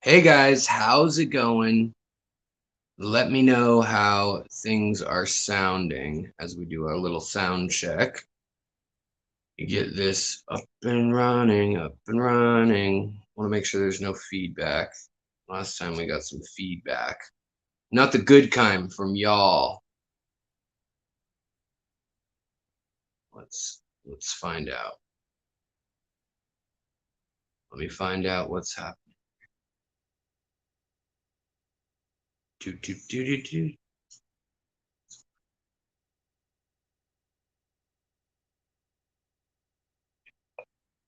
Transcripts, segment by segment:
Hey guys, how's it going? Let me know how things are sounding as we do our little sound check. You get this up and running, up and running. Want to make sure there's no feedback. Last time we got some feedback. Not the good kind from y'all. Let's find out. Let me find out what's happening. Do do do do do.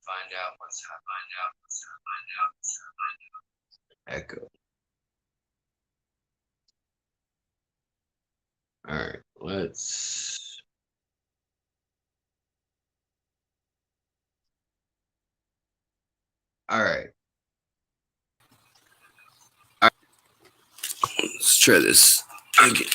Find out what's happening. Echo. All right, let's. All right. Let's try this again.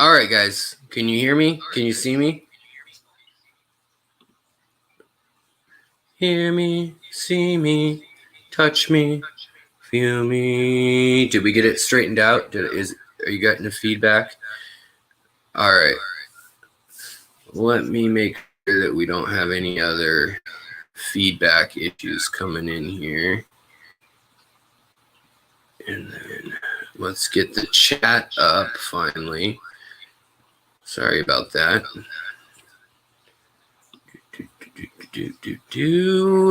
All right, guys, can you hear me? Can you see me? Hear me, see me, touch me, feel me. Did we get it straightened out? Are you getting the feedback? All right. Let me make sure that we don't have any other feedback issues coming in here. And then let's get the chat up finally. Sorry about that.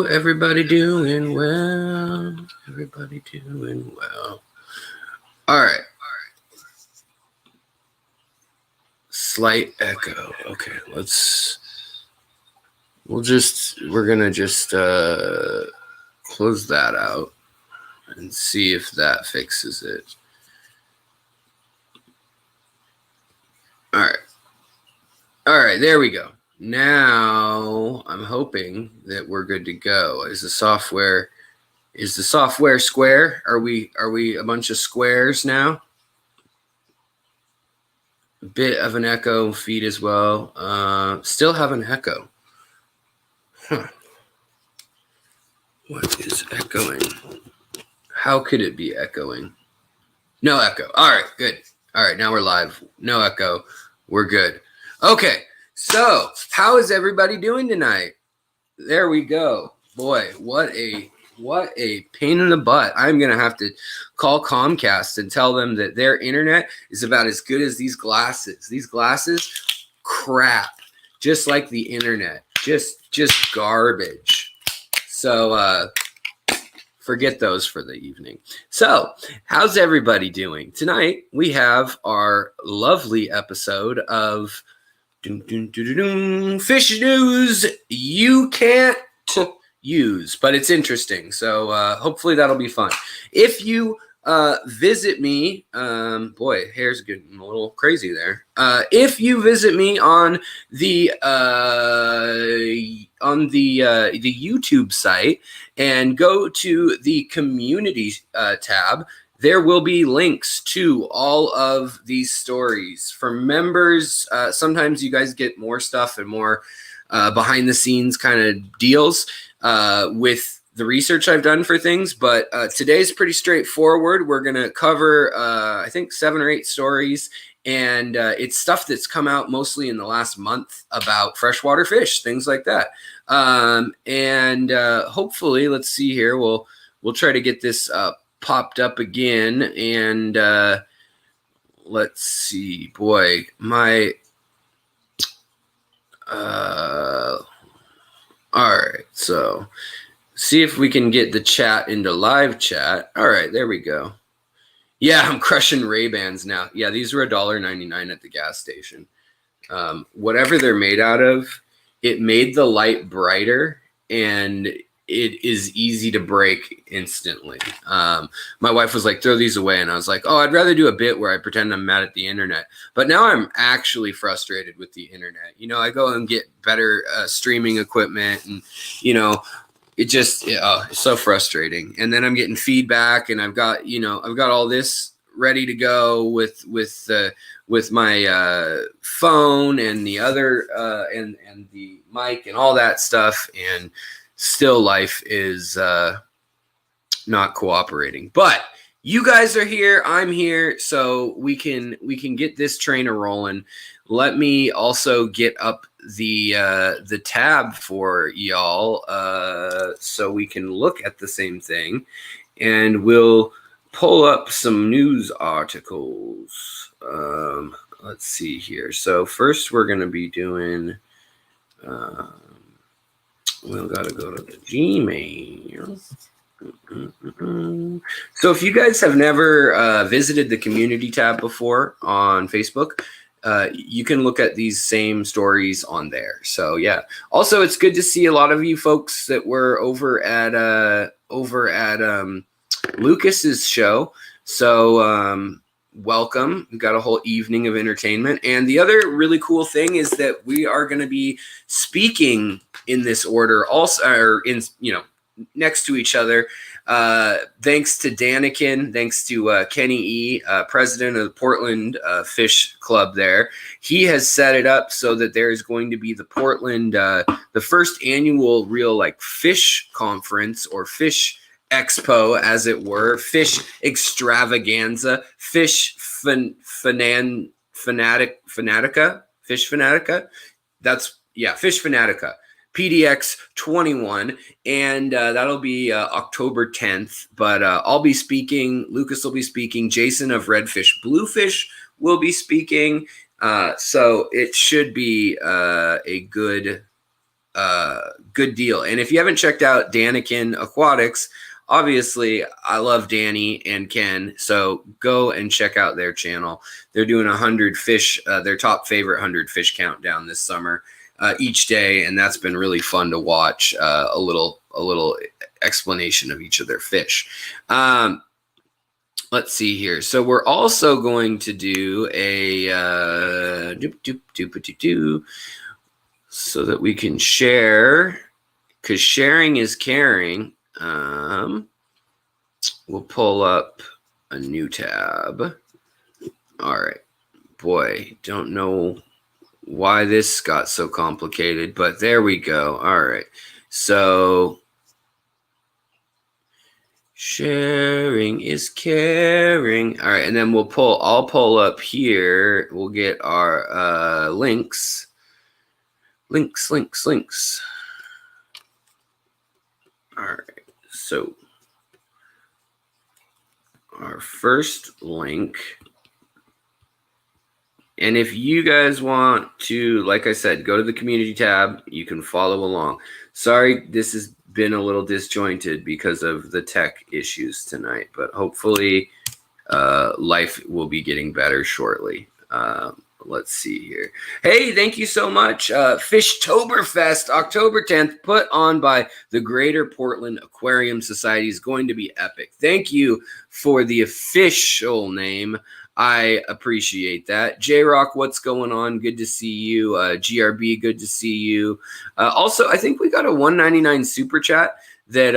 Everybody doing well. Everybody doing well. All right. Slight echo. Okay, we're gonna just close that out and see if that fixes it. All right, there we go. Now I'm hoping that we're good to go. Is the software square? Are we a bunch of squares now? A bit of an echo feed as well. Still have an echo. Huh. What is echoing? How could it be echoing? No echo. All right, good. All right, now we're live. No echo. We're good. Okay, so how is everybody doing tonight? There we go. Boy, what a pain in the butt. I'm going to have to call Comcast and tell them that their internet is about as good as these glasses. These glasses, crap. Just like the internet. Just garbage. So, forget those for the evening. So, how's everybody doing? Tonight, we have our lovely episode of Fish News You Can't Use, but it's interesting. So hopefully that'll be fun. If you visit me, boy, hair's getting a little crazy there. If you visit me on the YouTube site and go to the community tab, there will be links to all of these stories. For members, sometimes you guys get more stuff and more behind the scenes kind of deals with the research I've done for things, but today's pretty straightforward. We're going to cover, I think, 7 or 8 stories, and it's stuff that's come out mostly in the last month about freshwater fish, things like that. And hopefully, let's see here, we'll try to get this popped up again, and let's see, boy, my all right, so see if we can get the chat into live chat. All right, there we go. Yeah, I'm crushing Ray-Bans now. Yeah, these were $1.99 at the gas station. Whatever they're made out of, it made the light brighter, and it is easy to break instantly. My wife was like, throw these away. And I was like, oh, I'd rather do a bit where I pretend I'm mad at the internet. But now I'm actually frustrated with the internet. You know, I go and get better streaming equipment, and, you know, it just, it's so frustrating. And then I'm getting feedback, and I've got all this ready to go with my phone and the other and the mic and all that stuff, and still life is not cooperating. But you guys are here, I'm here, so we can get this train a rolling. Let me also get up the tab for y'all so we can look at the same thing, and we'll pull up some news articles. Let's see here. So first we're going to be doing we'll got to go to the Gmail. So if you guys have never visited the community tab before on Facebook, you can look at these same stories on there. So yeah. Also, it's good to see a lot of you folks that were over at Lucas's show. So welcome. We've got a whole evening of entertainment. And the other really cool thing is that we are going to be speaking in this order also, or in, next to each other. Thanks to Danikin, thanks to Kenny E., president of the Portland Fish Club there. He has set it up so that there is going to be the Portland, the first annual real fish conference or fish expo, as it were, fish extravaganza, fish fanatica. That's, yeah, Fish Fanatica. PDX 21, and that'll be October 10th. But I'll be speaking. Lucas will be speaking. Jason of Redfish Bluefish will be speaking. So it should be a good deal. And if you haven't checked out Danikin Aquatics, obviously I love Danny and Ken. So go and check out their channel. They're doing 100 fish, their top favorite 100 fish countdown this summer. Each day, and that's been really fun to watch. A little explanation of each of their fish. Let's see here. So we're also going to do a so that we can share, because sharing is caring. We'll pull up a new tab. All right, boy, don't know why this got so complicated, but there we go. All right, so sharing is caring. All right, and then I'll pull up here. We'll get our links. All right, so our first link. And if you guys want to, like I said, go to the community tab, you can follow along. Sorry, this has been a little disjointed because of the tech issues tonight, but hopefully life will be getting better shortly. Let's see here. Hey, thank you so much. Fishtoberfest, October 10th, put on by the Greater Portland Aquarium Society, is going to be epic. Thank you for the official name. I appreciate that. J-Rock, what's going on? Good to see you. GRB, good to see you. Also, I think we got a $1.99 super chat. that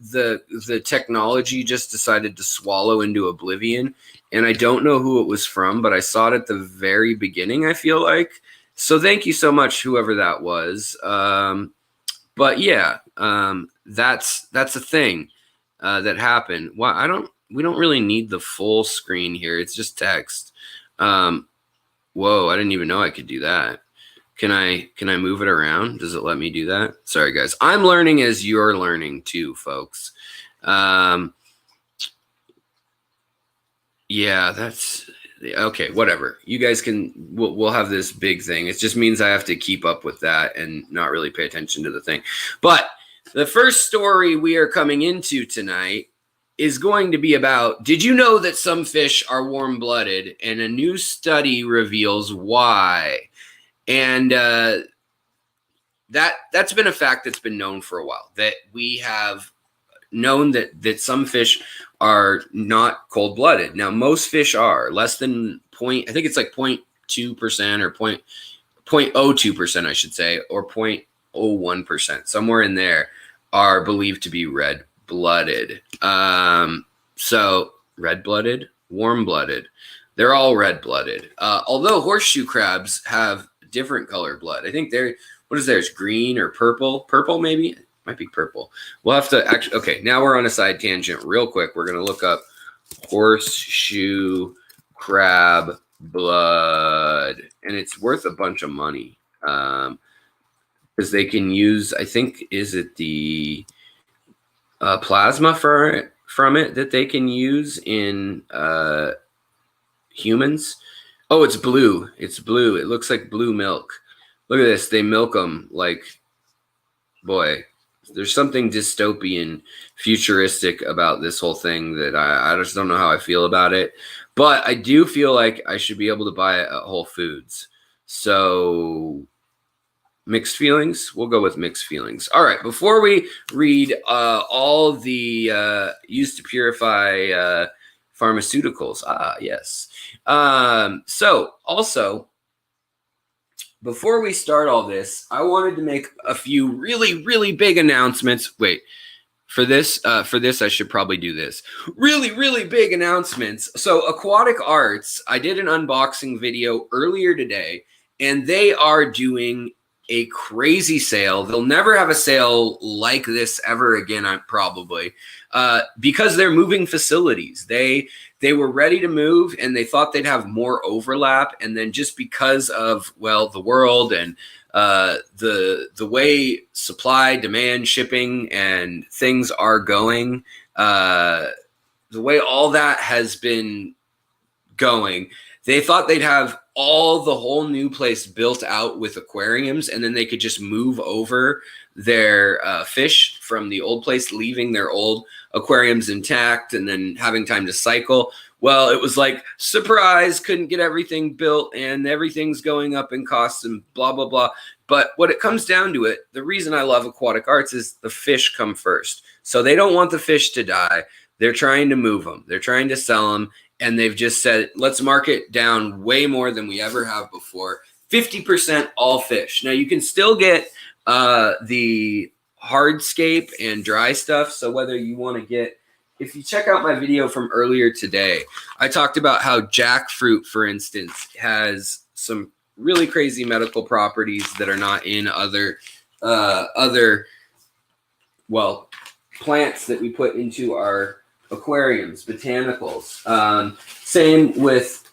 the technology just decided to swallow into oblivion. And I don't know who it was from, but I saw it at the very beginning, I feel like. So thank you so much, whoever that was. But yeah, that's a thing that happened. Well, we don't really need the full screen here. It's just text. Whoa, I didn't even know I could do that. Can I move it around? Does it let me do that? Sorry, guys. I'm learning as you're learning too, folks. Yeah, that's okay. Whatever. You guys can. We'll have this big thing. It just means I have to keep up with that and not really pay attention to the thing. But the first story we are coming into tonight is going to be about, did you know that some fish are warm-blooded? And a new study reveals why. And that's been a fact that's been known for a while, that we have known that some fish are not cold-blooded. Now, most fish are less than I think it's like 0.2% or 0.02%, I should say, or 0.01%, somewhere in there, are believed to be red-blooded. So red-blooded, warm-blooded, they're all red-blooded. Although horseshoe crabs have different color blood. I think what is theirs? Green or purple? Purple, maybe? Might be purple. We'll have to actually. Okay, now we're on a side tangent real quick. We're going to look up horseshoe crab blood, and it's worth a bunch of money because they can use, I think, is it the plasma from it that they can use in humans? Oh, it's blue. It's blue. It looks like blue milk. Look at this. They milk them like, boy, there's something dystopian, futuristic about this whole thing that I just don't know how I feel about it. But I do feel like I should be able to buy it at Whole Foods. So mixed feelings. We'll go with mixed feelings. All right. Before we read all the used to purify pharmaceuticals. Yes. So also, before we start all this, I wanted to make a few really, really big announcements. Wait, for this, I should probably do this. Really, really big announcements. So Aquatic Arts, I did an unboxing video earlier today, and they are doing a crazy sale. They'll never have a sale like this ever again, probably, because they're moving facilities. They were ready to move, and they thought they'd have more overlap. And then just because of, well, the world and the way supply, demand, shipping, and things are going, the way all that has been going, they thought they'd have the whole new place built out with aquariums, and then they could just move over their fish from the old place, leaving their old aquariums intact and then having time to cycle. Well, it was like, surprise, couldn't get everything built and everything's going up in costs and blah, blah, blah. But what it comes down to it, the reason I love Aquatic Arts is the fish come first. So they don't want the fish to die. They're trying to move them. They're trying to sell them. And they've just said, let's mark it down way more than we ever have before. 50% all fish. Now, you can still get the hardscape and dry stuff. So whether you want to get, if you check out my video from earlier today, I talked about how jackfruit, for instance, has some really crazy medical properties that are not in other plants that we put into our aquariums, botanicals. Same with,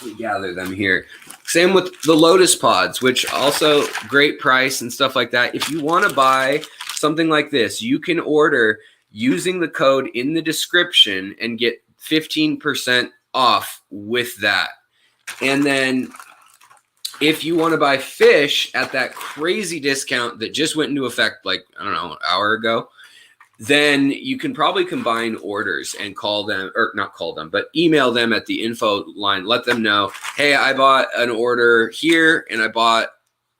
we gather them here. Same with the lotus pods, which also great price and stuff like that. If you want to buy something like this, you can order using the code in the description and get 15% off with that. And then if you want to buy fish at that crazy discount that just went into effect, like, I don't know, an hour ago, then you can probably combine orders and call them, or not call them, but email them at the info line. Let them know, hey, I bought an order here and I bought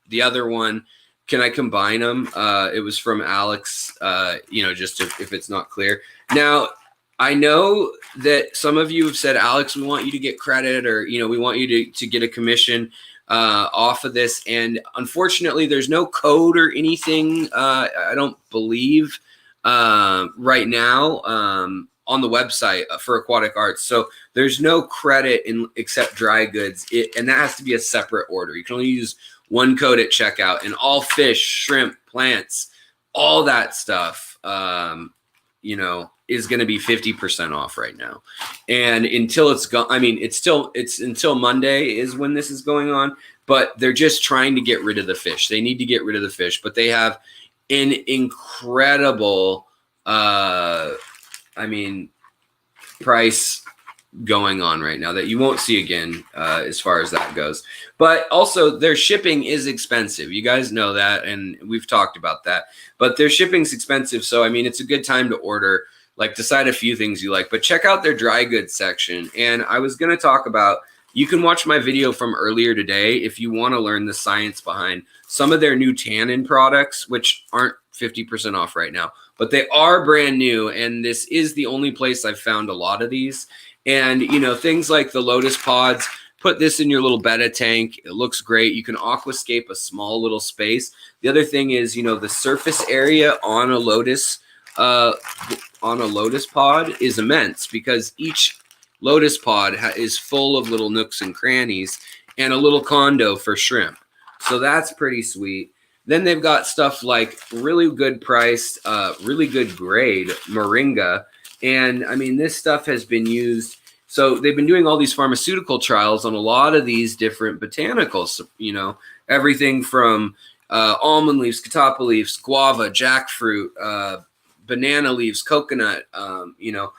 the other one. Can I combine them? It was from Alex, just if it's not clear. Now, I know that some of you have said, Alex, we want you to get credit, or, we want you to get a commission off of this. And unfortunately, there's no code or anything, I don't believe. right now on the website for Aquatic Arts. So there's no credit except dry goods, and that has to be a separate order. You can only use one code at checkout, and all fish, shrimp, plants, all that stuff, you know, is going to be 50% off right now. And until it's gone, I mean, it's until Monday is when this is going on, but they're just trying to get rid of the fish. They need to get rid of the fish, but they have an incredible, I mean, price going on right now that you won't see again as far as that goes. But also their shipping is expensive. You guys know that, and we've talked about that. But their shipping's expensive, so I mean, it's a good time to order. Like, decide a few things you like, but check out their dry goods section. And I was going to talk about, you can watch my video from earlier today if you want to learn the science behind some of their new tannin products, which aren't 50% off right now, but they are brand new. And this is the only place I've found a lot of these. And, you know, things like the Lotus pods, put this in your little betta tank. It looks great. You can aquascape a small little space. The other thing is, you know, the surface area on a Lotus pod is immense, because each Lotus pod is full of little nooks and crannies and a little condo for shrimp. So that's pretty sweet. Then they've got stuff like really good priced, really good grade moringa. And I mean, this stuff has been used. So they've been doing all these pharmaceutical trials on a lot of these different botanicals, you know, everything from almond leaves, catappa leaves, guava, jackfruit, banana leaves, coconut, you know,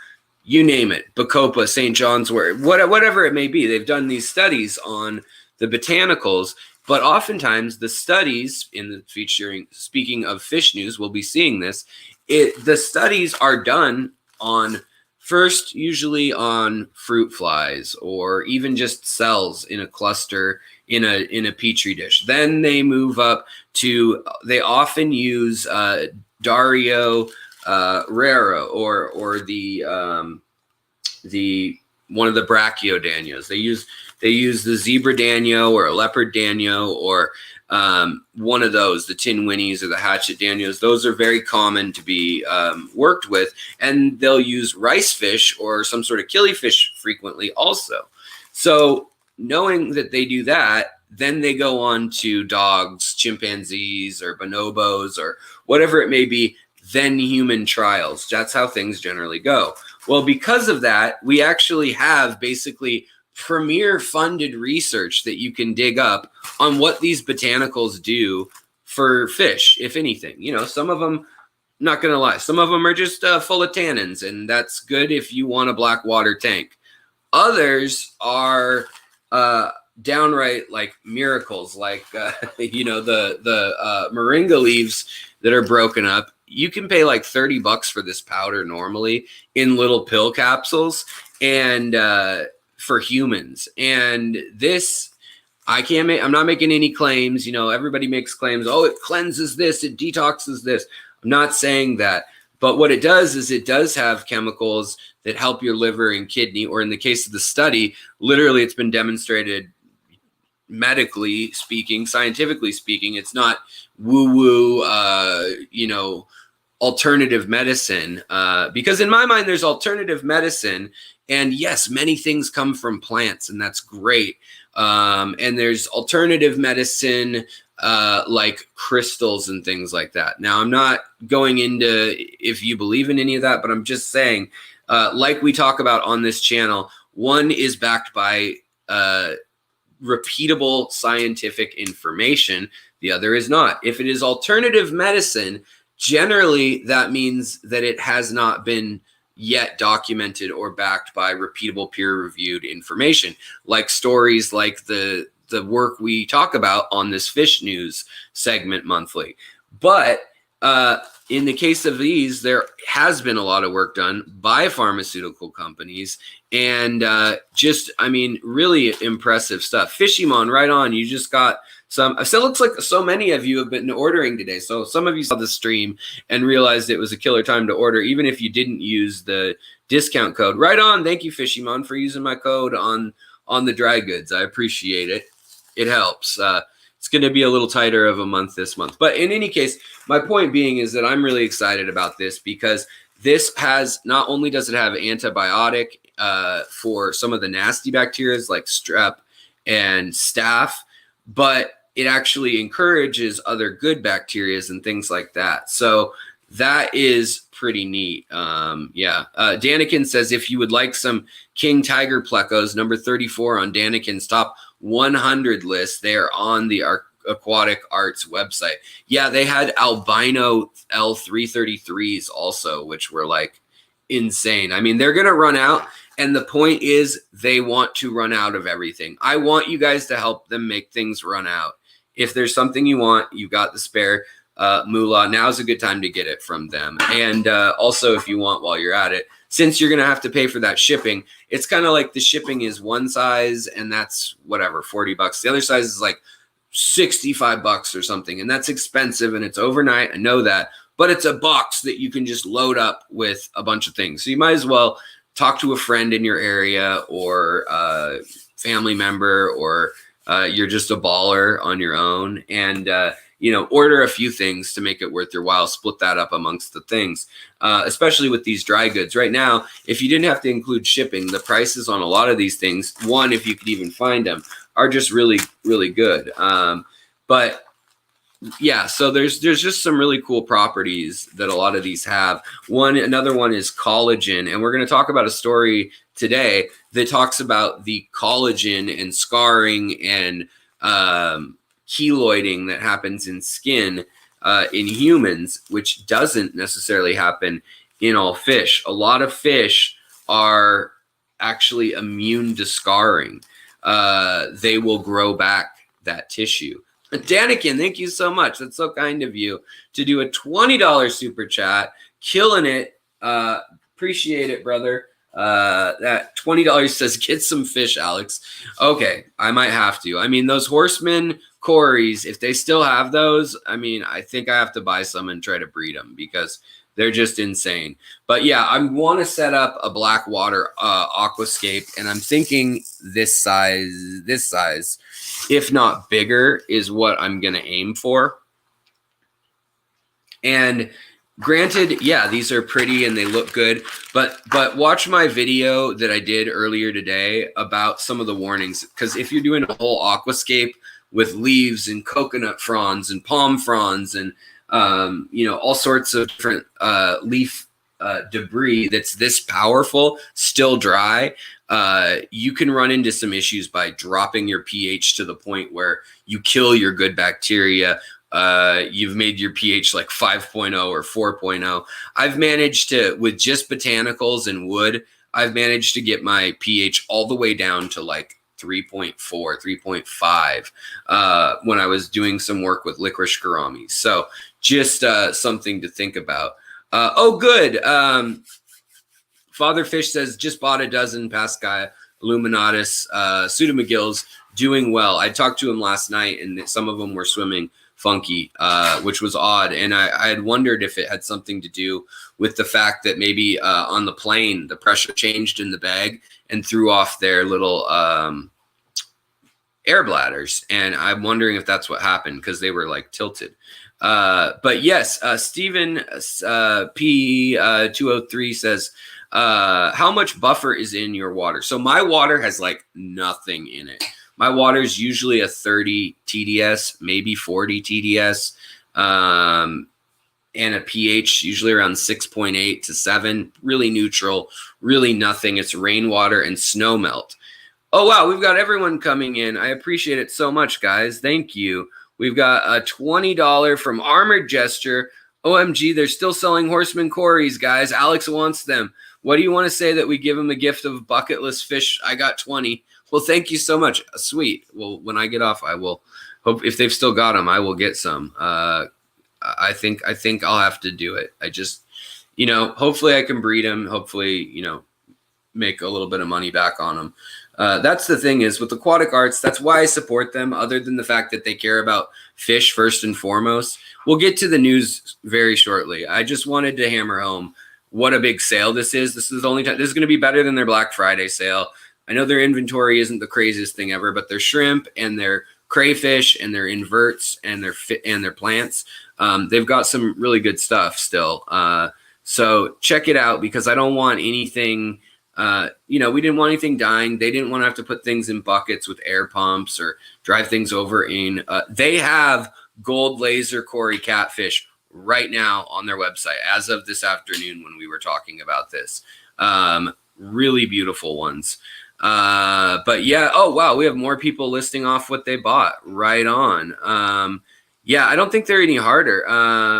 you name it, bacopa, St. John's wort, whatever it may be. They've done these studies on the botanicals, but oftentimes the studies in the featuring, speaking of fish news, we'll be seeing this. The studies are done on first, usually on fruit flies, or even just cells in a cluster in a petri dish. Then they move up to, they often use Dario rara, or the one of the brachiodanios. They use the zebra danio or a leopard danio, or one of those, the tin winnies or the hatchet danios. Those are very common to be worked with, and they'll use rice fish or some sort of killifish frequently also. So knowing that they do that, then they go on to dogs, chimpanzees, or bonobos, or whatever it may be, then human trials. That's how things generally go. Well, because of that, we actually have basically premier funded research that you can dig up on what these botanicals do for fish, if anything. You know, some of them, not going to lie, some of them are just full of tannins, and that's good if you want a black water tank. Others are downright like miracles, like, you know, the moringa leaves that are broken up. You can pay like $30 for this powder normally in little pill capsules, and for humans. And this, I'm not making any claims. You know, everybody makes claims. Oh, it cleanses this, it detoxes this. I'm not saying that. But what it does is it does have chemicals that help your liver and kidney, or in the case of the study, literally it's been demonstrated medically speaking, scientifically speaking. It's not woo-woo, you know, alternative medicine, because in my mind there's alternative medicine, and yes, many things come from plants, and that's great, and there's alternative medicine like crystals and things like that. Now, I'm not going into if you believe in any of that, but I'm just saying, like we talk about on this channel, one is backed by repeatable scientific information, the other is not. If it is alternative medicine, generally, that means that it has not been yet documented or backed by repeatable peer-reviewed information, like stories like the work we talk about on this fish news segment monthly. But in the case of these, there has been a lot of work done by pharmaceutical companies, and just, I mean, really impressive stuff. Fishimon, right on. You just got some. So it looks like so many of you have been ordering today. So some of you saw the stream and realized it was a killer time to order, even if you didn't use the discount code. Right on. Thank you, Fishimon, for using my code on the dry goods. I appreciate it. It helps. it's going to be a little tighter of a month this month. But in any case, my point being is that I'm really excited about this because this has, not only does it have antibiotic for some of the nasty bacteria like strep and staph, but it actually encourages other good bacteria and things like that. So that is pretty neat. Danikin says, if you would like some king tiger plecos, number 34 on Danikin's top 100 list, they are on the Aquatic Arts website. Yeah, they had albino L333s also, which were like insane. I mean, they're going to run out. And the point is they want to run out of everything. I want you guys to help them make things run out. If there's something you want, you got the spare moolah. Now's a good time to get it from them. And also, if you want, while you're at it, since you're going to have to pay for that shipping, it's kind of like the shipping is one size and that's whatever, 40 bucks. The other size is like 65 bucks or something. And that's expensive and it's overnight. I know that, but it's a box that you can just load up with a bunch of things. So you might as well talk to a friend in your area or a family member, or you're just a baller on your own, and order a few things to make it worth your while. Split that up amongst the things, especially with these dry goods. Right now, if you didn't have to include shipping, the prices on a lot of these things, one, if you could even find them, are just really, really good. But yeah, so there's just some really cool properties that a lot of these have. Another one is collagen, and we're going to talk about a story today that talks about the collagen and scarring and keloiding that happens in skin in humans, which doesn't necessarily happen in all fish. A lot of fish are actually immune to scarring. They will grow back that tissue. Danikin, thank you so much. That's so kind of you to do a $20 super chat. Killing it. Appreciate it, brother. That $20 says, get some fish, Alex. Okay, I might have to. I mean, those horseman Corys, if they still have those, I mean, I think I have to buy some and try to breed them because they're just insane. But yeah, I want to set up a black water aquascape, and I'm thinking this size, if not bigger, is what I'm going to aim for. And granted, yeah, these are pretty and they look good, but watch my video that I did earlier today about some of the warnings, because if you're doing a whole aquascape with leaves and coconut fronds and palm fronds and all sorts of different leaf debris that's this powerful, still dry, you can run into some issues by dropping your pH to the point where you kill your good bacteria. You've made your pH like 5.0 or 4.0. I've managed to, with just botanicals and wood, I've managed to get my pH all the way down to like 3.4, 3.5 when I was doing some work with licorice gouramis. So just something to think about. Good. Father Fish says, just bought a dozen Pascaia illuminatus pseudomcgills, doing well. I talked to him last night, and some of them were swimming funky, which was odd. And I had wondered if it had something to do with the fact that maybe on the plane, the pressure changed in the bag and threw off their little air bladders. And I'm wondering if that's what happened, because they were like tilted. But yes, Stephen P203 says, how much buffer is in your water? So my water has like nothing in it. My water is usually a 30 TDS, maybe 40 TDS, and a pH usually around 6.8 to 7, really neutral, really nothing. It's rainwater and snow melt. Oh, wow, we've got everyone coming in. I appreciate it so much, guys. Thank you. We've got a $20 from Armored Gesture. OMG, they're still selling Horseman Corys, guys. Alex wants them. What do you want to say that we give him a gift of bucketless fish? I got 20. Well, thank you so much. Sweet. Well, when I get off, I will hope, if they've still got them, I will get some. I think I'll have to do it. I just, hopefully I can breed them. Hopefully, make a little bit of money back on them. That's the thing is with Aquatic Arts, that's why I support them, other than the fact that they care about fish first and foremost. We'll get to the news very shortly. I just wanted to hammer home what a big sale this is. This is the only time. This is going to be better than their Black Friday sale. I know their inventory isn't the craziest thing ever, but their shrimp and their crayfish and their inverts and their plants. They've got some really good stuff still. So check it out, because I don't want anything, we didn't want anything dying. They didn't want to have to put things in buckets with air pumps or drive things over in. They have gold laser Cory catfish right now on their website as of this afternoon when we were talking about this. Really beautiful ones. But yeah, oh wow, we have more people listing off what they bought. Right on. Yeah, I don't think they're any harder.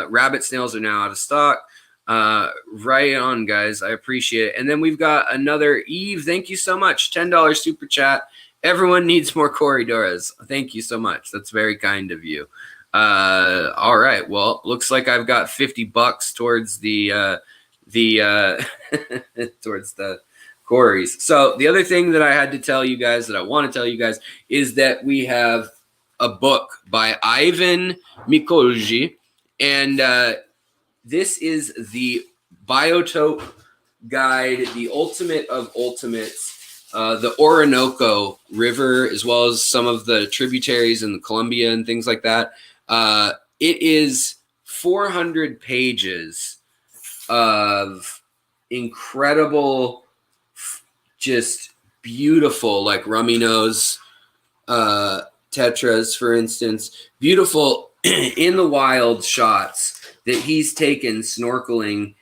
Rabbit snails are now out of stock. Right on, guys. I appreciate it. And then we've got another Eve. Thank you so much. $10 super chat. Everyone needs more Corydoras. Thank you so much. That's very kind of you. All right. Well, looks like I've got $50 towards the towards the Corys. So the other thing that I had to tell you guys, that I want to tell you guys, is that we have a book by Ivan Mikolji, and this is the Biotope Guide, the ultimate of ultimates, the Orinoco River, as well as some of the tributaries in the Columbia and things like that. It is 400 pages of incredible, just beautiful, like rummy nose tetras, for instance, beautiful in the wild shots that he's taken snorkeling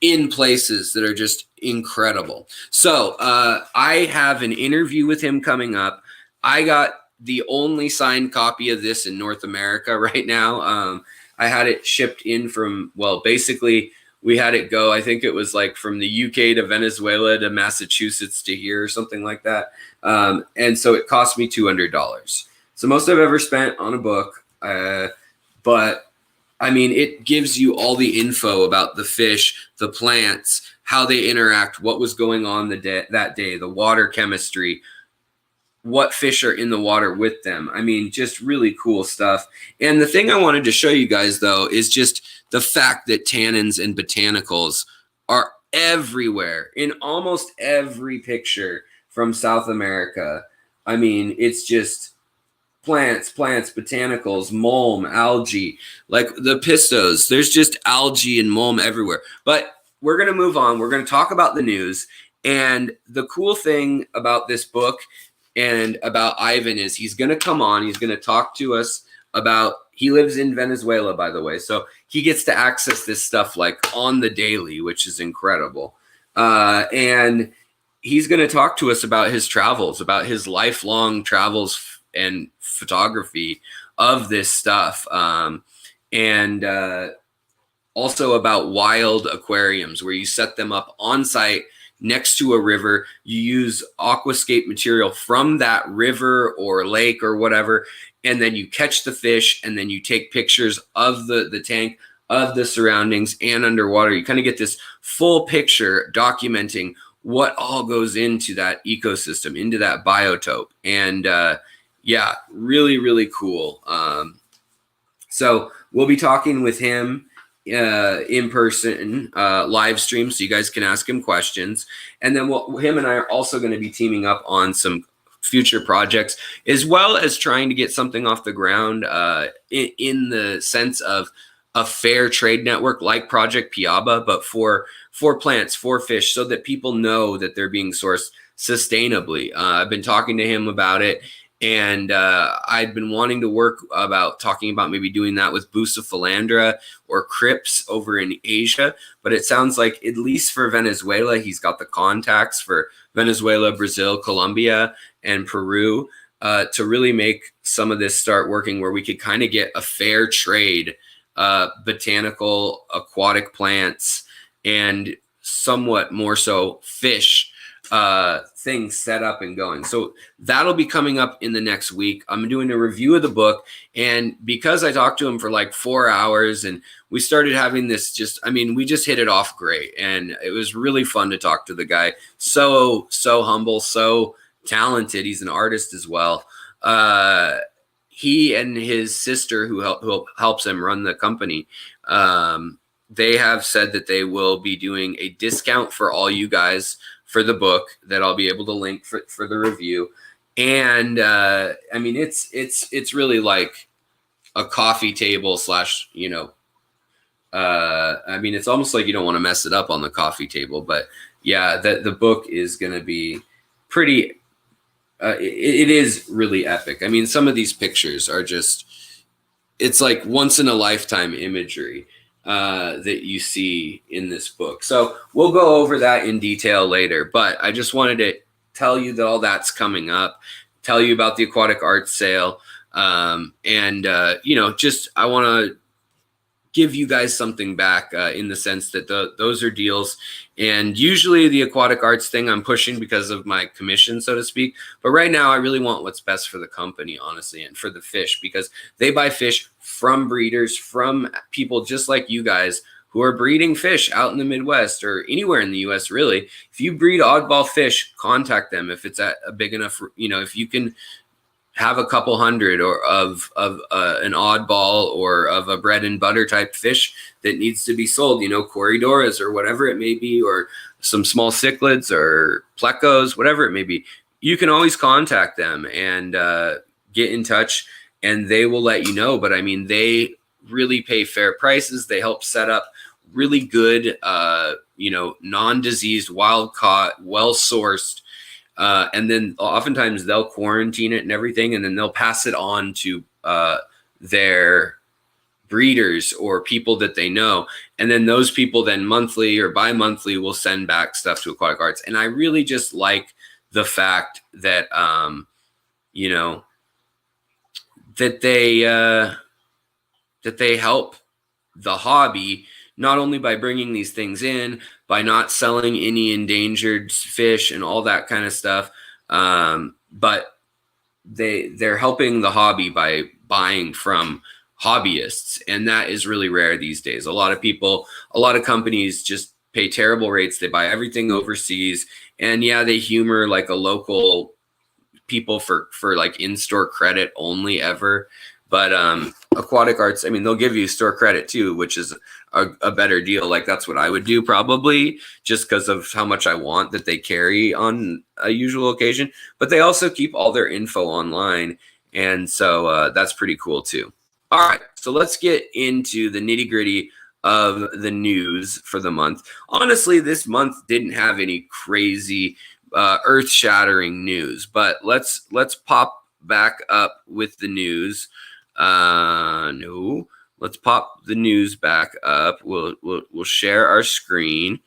in places that are just incredible. So I have an interview with him coming up. I got the only signed copy of this in North America right now. I had it shipped in from, well, basically we had it go, I think it was like from the UK to Venezuela to Massachusetts to here or something like that. And so it cost me $200. So most I've ever spent on a book. But I mean, it gives you all the info about the fish, the plants, how they interact, what was going on that day, the water chemistry, what fish are in the water with them. I mean, just really cool stuff. And the thing I wanted to show you guys, though, is just the fact that tannins and botanicals are everywhere in almost every picture from South America. I mean, it's just plants, botanicals, mulm, algae, like the pistos. There's just algae and mulm everywhere. But we're going to move on. We're going to talk about the news. And the cool thing about this book and about Ivan is he's going to come on. He's going to talk to us about, he lives in Venezuela, by the way. So he gets to access this stuff like on the daily, which is incredible. And he's going to talk to us about his travels, about his lifelong travels and photography of this stuff. And also about wild aquariums where you set them up on site next to a river. You use aquascape material from that river or lake or whatever, and then you catch the fish, and then you take pictures of the tank, of the surroundings, and underwater. You kind of get this full picture documenting what all goes into that ecosystem, into that biotope. And yeah, really, really cool. So we'll be talking with him in person, live stream, so you guys can ask him questions. And then him and I are also going to be teaming up on some future projects, as well as trying to get something off the ground in the sense of a fair trade network like Project Piaba, but for plants, for fish, so that people know that they're being sourced sustainably. I've been talking to him about it. And I'd been wanting to talking about maybe doing that with Bucephalandra or Crips over in Asia. But it sounds like, at least for Venezuela, he's got the contacts for Venezuela, Brazil, Colombia, and Peru to really make some of this start working, where we could kind of get a fair trade, botanical, aquatic plants, and somewhat more so fish things set up and going. So that'll be coming up in the next week. I'm doing a review of the book, and because I talked to him for like 4 hours and we started having this we just hit it off great, and it was really fun to talk to the guy. So humble, so talented. He's an artist as well. He and his sister, who helps him run the company, they have said that they will be doing a discount for all you guys for the book that I'll be able to link for the review. And I mean, it's really like a coffee table slash, you know, I mean, it's almost like you don't want to mess it up on the coffee table, but yeah, the book is going to be pretty, it is really epic. I mean, some of these pictures are just, it's like once in a lifetime imagery that you see in this book. So we'll go over that in detail later, but I just wanted to tell you that all that's coming up, tell you about the aquatic art sale. And you know, just, I want to give you guys something back in the sense that those are deals. And usually the aquatic arts thing I'm pushing because of my commission, so to speak. But right now I really want what's best for the company, honestly, and for the fish, because they buy fish from breeders, from people just like you guys who are breeding fish out in the Midwest or anywhere in the US, really. If you breed oddball fish, contact them. If it's at a big enough, you know, if you can have a couple hundred or of an oddball or of a bread and butter type fish that needs to be sold, you know, corridoras or whatever it may be, or some small cichlids or plecos, whatever it may be, you can always contact them and get in touch and they will let you know. But I mean, they really pay fair prices. They help set up really good, you know, non-diseased, wild caught, well-sourced, and then oftentimes they'll quarantine it and everything, and then they'll pass it on to their breeders or people that they know. And then those people then monthly or bi-monthly will send back stuff to Aquatic Arts. And I really just like the fact that, you know, that they help the hobby, not only by bringing these things in, by not selling any endangered fish and all that kind of stuff, but they're helping the hobby by buying from hobbyists, and that is really rare these days. A lot of companies just pay terrible rates. They buy everything overseas, and yeah, they humor like a local people for like in-store credit only ever. But Aquatic Arts, I mean, they'll give you store credit too, which is a better deal. Like that's what I would do probably, just because of how much I want that they carry on a usual occasion. But they also keep all their info online, and so that's pretty cool too. All right, so let's get into the nitty-gritty of the news for the month. Honestly, this month didn't have any crazy earth-shattering news, but let's pop back up with the news. No, let's pop the news back up. We'll share our screen.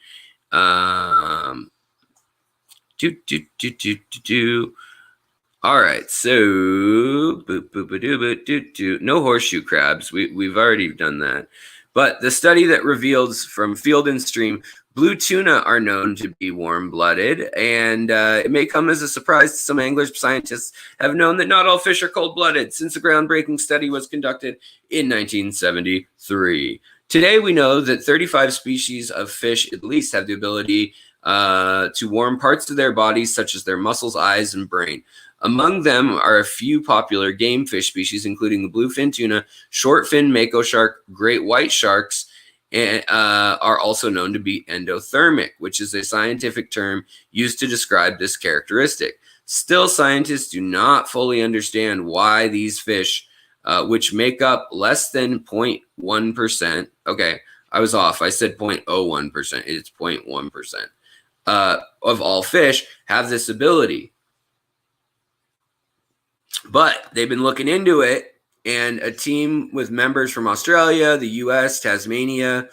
All right, so no horseshoe crabs. We've already done that. But the study that reveals from Field and Stream, blue tuna are known to be warm-blooded, and it may come as a surprise to some anglers. Scientists have known that not all fish are cold-blooded since a groundbreaking study was conducted in 1973. Today, we know that 35 species of fish at least have the ability to warm parts of their bodies, such as their muscles, eyes, and brain. Among them are a few popular game fish species, including the bluefin tuna, shortfin mako shark, great white sharks, and are also known to be endothermic, which is a scientific term used to describe this characteristic. Still, scientists do not fully understand why these fish, which make up less than 0.1%, okay, I was off. I said 0.01%. It's 0.1%, of all fish have this ability. But they've been looking into it, and a team with members from Australia, the US, Tasmania,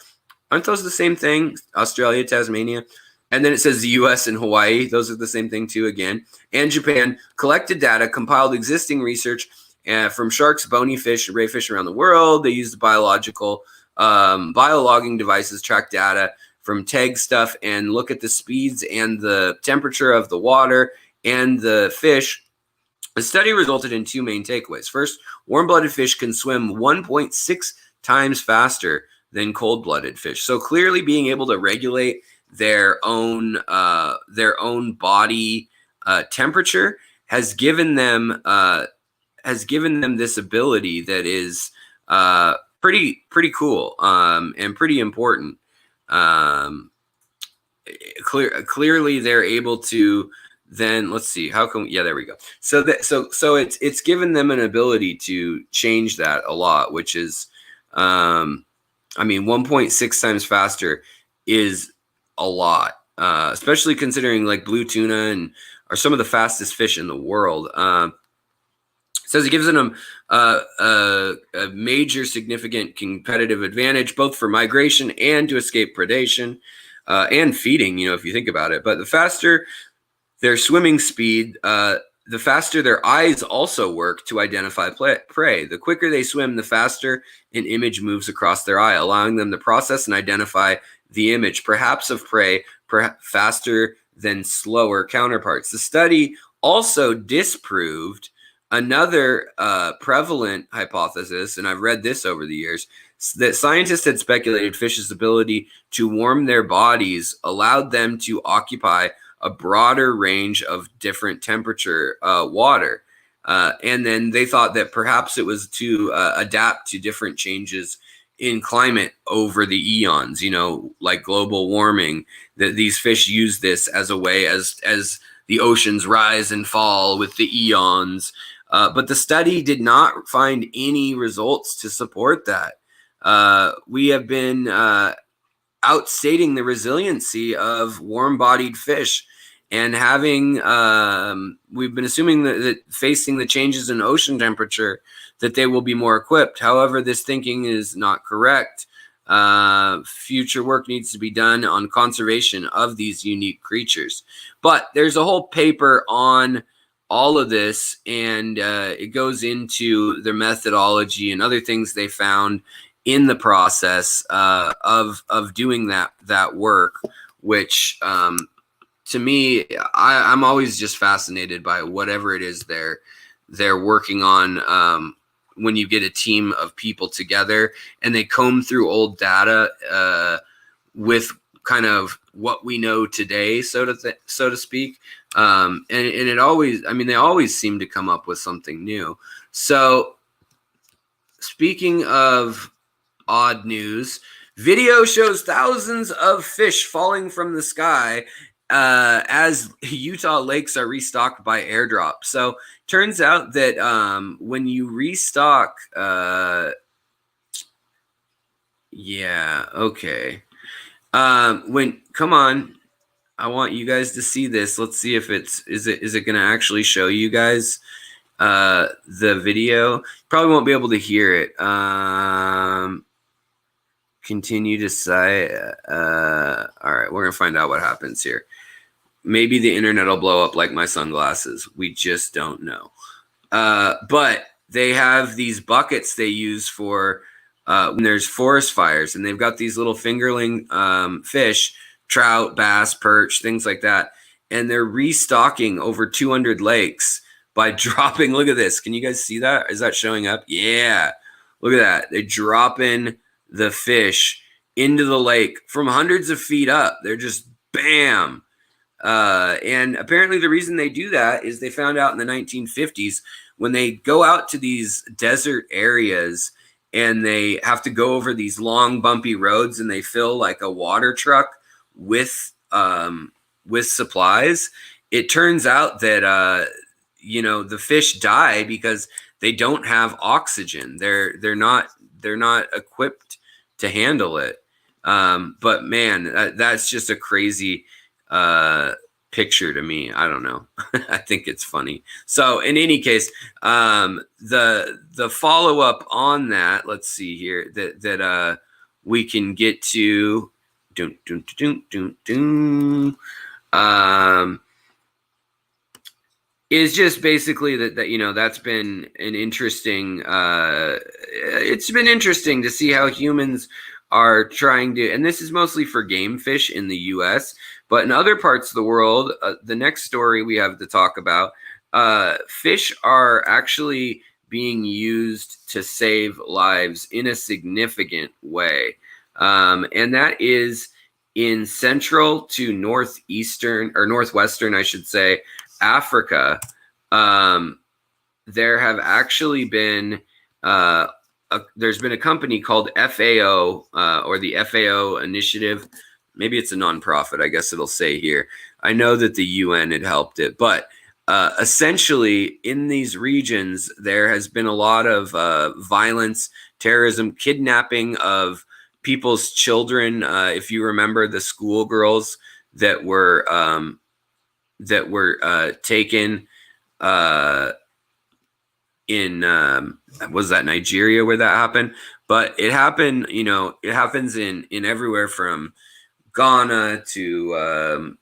aren't those the same thing? Australia, Tasmania, and then it says the US and Hawaii, those are the same thing too again, and Japan, collected data, compiled existing research from sharks, bony fish, and ray fish around the world. They used biological biologging devices, track data from tag stuff, and look at the speeds and the temperature of the water and the fish. The study resulted in two main takeaways. First, warm-blooded fish can swim 1.6 times faster than cold-blooded fish. So clearly being able to regulate their own body temperature has given them this ability that is pretty cool and pretty important. Clearly they're able to then let's see, how can, yeah, there we go. So that, so it's given them an ability to change that a lot, which is, I mean, 1.6 times faster is a lot, especially considering like blue tuna and are some of the fastest fish in the world. Says it gives them a major significant competitive advantage, both for migration and to escape predation and feeding, you know, if you think about it. But the faster their swimming speed, the faster their eyes also work to identify prey. The quicker they swim, the faster an image moves across their eye, allowing them to process and identify the image, perhaps of prey, faster than slower counterparts. The study also disproved another prevalent hypothesis, and I've read this over the years, that scientists had speculated fish's ability to warm their bodies allowed them to occupy a broader range of different temperature water. And then they thought that perhaps it was to adapt to different changes in climate over the eons, you know, like global warming, that these fish use this as a way as the oceans rise and fall with the eons. But the study did not find any results to support that. We have been outstating the resiliency of warm-bodied fish, and having we've been assuming that facing the changes in ocean temperature that they will be more equipped. However, this thinking is not correct. Future work needs to be done on conservation of these unique creatures. But there's a whole paper on all of this, and it goes into their methodology and other things they found in the process of doing that work, which to me, I'm always just fascinated by whatever it is they're working on. When you get a team of people together and they comb through old data with kind of what we know today, so to speak, and it always, I mean, they always seem to come up with something new. So, speaking of odd news, video shows thousands of fish falling from the sky as Utah lakes are restocked by airdrop. So turns out that when you restock, yeah, okay. Come on, I want you guys to see this. Let's see if is it going to actually show you guys the video. Probably won't be able to hear it. Continue to say, all right, we're gonna find out what happens here. Maybe the internet will blow up like my sunglasses. We just don't know. But they have these buckets they use for when there's forest fires, and they've got these little fingerling fish, trout, bass, perch, things like that. And they're restocking over 200 lakes by dropping, look at this. Can you guys see that? Is that showing up? Yeah. Look at that. They're dropping the fish into the lake from hundreds of feet up. They're just bam. And apparently the reason they do that is they found out in the 1950s when they go out to these desert areas and they have to go over these long bumpy roads and they fill like a water truck with supplies. It turns out that you know, the fish die because they don't have oxygen. They're not equipped to handle it. But man, that's just a crazy picture to me. I don't know. I think it's funny. So in any case, the follow-up on that, let's see here, that we can get to is just basically that you know, that's been an interesting it's been interesting to see how humans are trying to, and this is mostly for game fish in the US, but in other parts of the world, the next story we have to talk about, fish are actually being used to save lives in a significant way. And that is in central to northeastern, or northwestern, I should say, Africa. There have actually been there's been a company called FAO or the FAO Initiative. Maybe it's a nonprofit, I guess it'll say here. I know that the UN had helped it, but essentially in these regions, there has been a lot of violence, terrorism, kidnapping of people's children. If you remember the schoolgirls that were taken in was that Nigeria where that happened? But it happened, you know, it happens in everywhere from Ghana to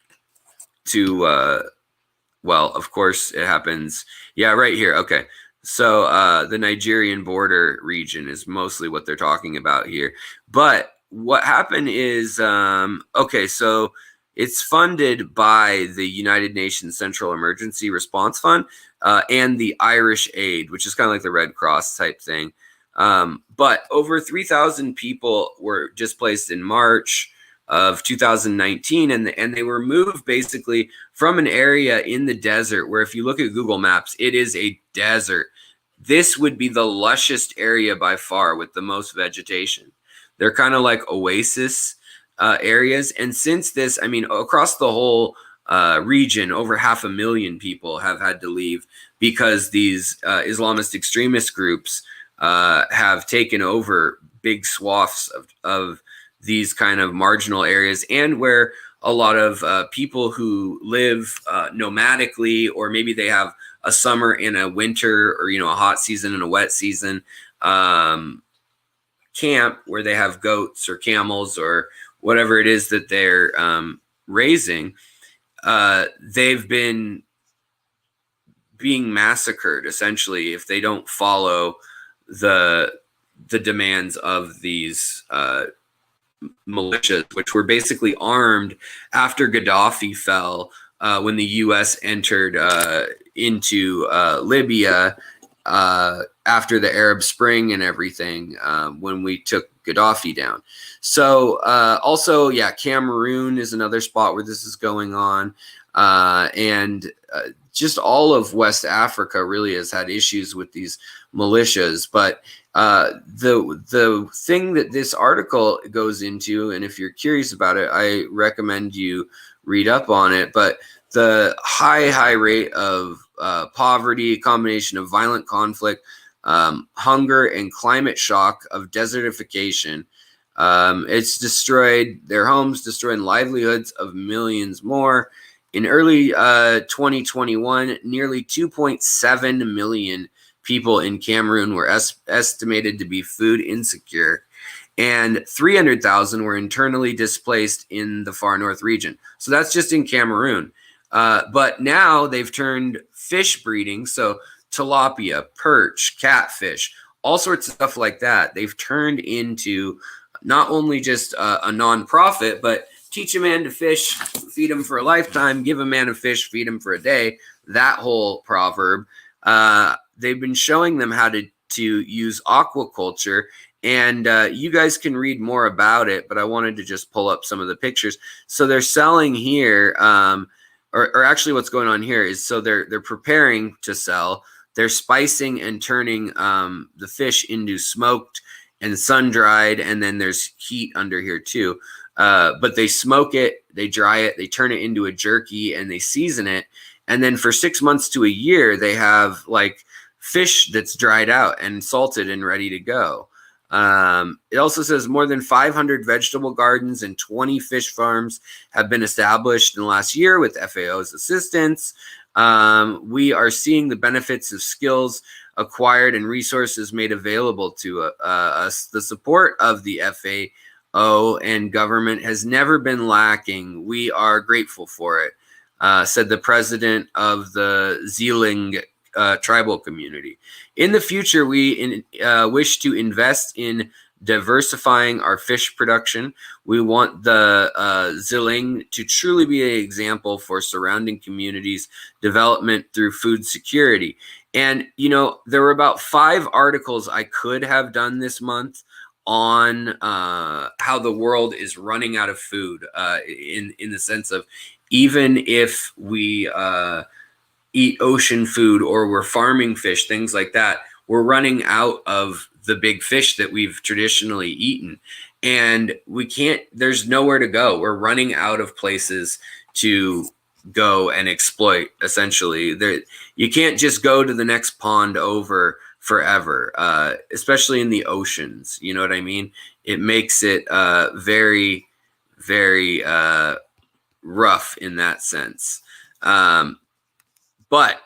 well, of course it happens. Yeah, right here. Okay. So the Nigerian border region is mostly what they're talking about here. But what happened is, okay, so it's funded by the United Nations Central Emergency Response Fund and the Irish Aid, which is kind of like the Red Cross type thing. But over 3,000 people were displaced in March of 2019, and they were moved basically from an area in the desert where, if you look at Google Maps, it is a desert. This would be the lushest area by far with the most vegetation. They're kind of like oasis areas. And since this, I mean, across the whole region, over 500,000 people have had to leave because these Islamist extremist groups have taken over big swaths of these kind of marginal areas, and where a lot of people who live nomadically, or maybe they have a summer and a winter, or, you know, a hot season and a wet season camp where they have goats or camels or whatever it is that they're raising. They've been being massacred essentially if they don't follow the demands of these militias, which were basically armed after Gaddafi fell, when the U.S. entered into Libya after the Arab Spring and everything, when we took Gaddafi down. So also, yeah, Cameroon is another spot where this is going on. And just all of West Africa really has had issues with these militias. But the thing that this article goes into, and if you're curious about it, I recommend you read up on it. But the high rate of poverty, a combination of violent conflict, hunger, and climate shock of desertification, it's destroyed their homes, destroying livelihoods of millions more. In early 2021, nearly 2.7 million people in Cameroon were estimated to be food insecure, and 300,000 were internally displaced in the far north region. So that's just in Cameroon. But now they've turned fish breeding, so tilapia, perch, catfish, all sorts of stuff like that. They've turned into not only just a nonprofit, but teach a man to fish, feed him for a lifetime, give a man a fish, feed him for a day. That whole proverb. They've been showing them how to use aquaculture, and you guys can read more about it, but I wanted to just pull up some of the pictures. So they're selling here, or actually what's going on here is, so they're preparing to sell. They're spicing and turning the fish into smoked and sun-dried, and then there's heat under here too. But they smoke it, they dry it, they turn it into a jerky, and they season it. And then for 6 months to a year, they have like fish that's dried out and salted and ready to go. It also says more than 500 vegetable gardens and 20 fish farms have been established in the last year with FAO's assistance. We are seeing the benefits of skills acquired and resources made available to us. The support of the FAO and government has never been lacking. We are grateful for it, said the president of the Zeeling tribal community. In the future, we wish to invest in diversifying our fish production. We want the Zeeling to truly be an example for surrounding communities' development through food security. And, you know, there were about 5 articles I could have done this month on how the world is running out of food, in the sense of, even if we eat ocean food or we're farming fish, things like that, we're running out of the big fish that we've traditionally eaten. And we can't, there's nowhere to go. We're running out of places to go and exploit. Essentially, you can't just go to the next pond over forever, especially in the oceans. You know what I mean? It makes it very, very rough in that sense. But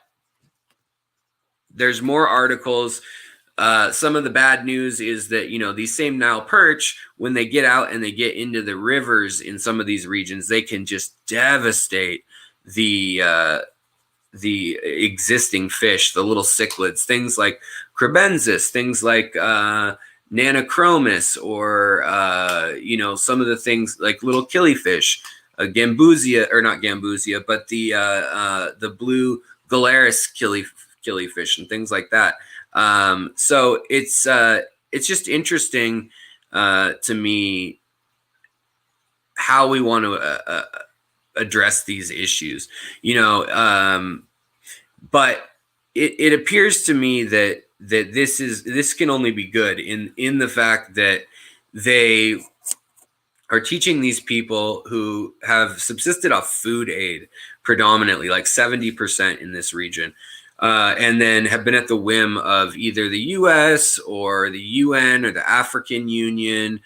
there's more articles. Some of the bad news is that, you know, these same Nile perch, when they get out and they get into the rivers in some of these regions, they can just devastate the existing fish, the little cichlids, things like crebensis, things like nanochromis, or you know, some of the things like little killifish, gambusia, or not gambusia, but the blue Galaris killifish and things like that. So it's just interesting to me how we want to address these issues, you know. But it appears to me that this can only be good in the fact that they are teaching these people who have subsisted off food aid predominantly, like 70% in this region, and then have been at the whim of either the US or the UN or the African Union,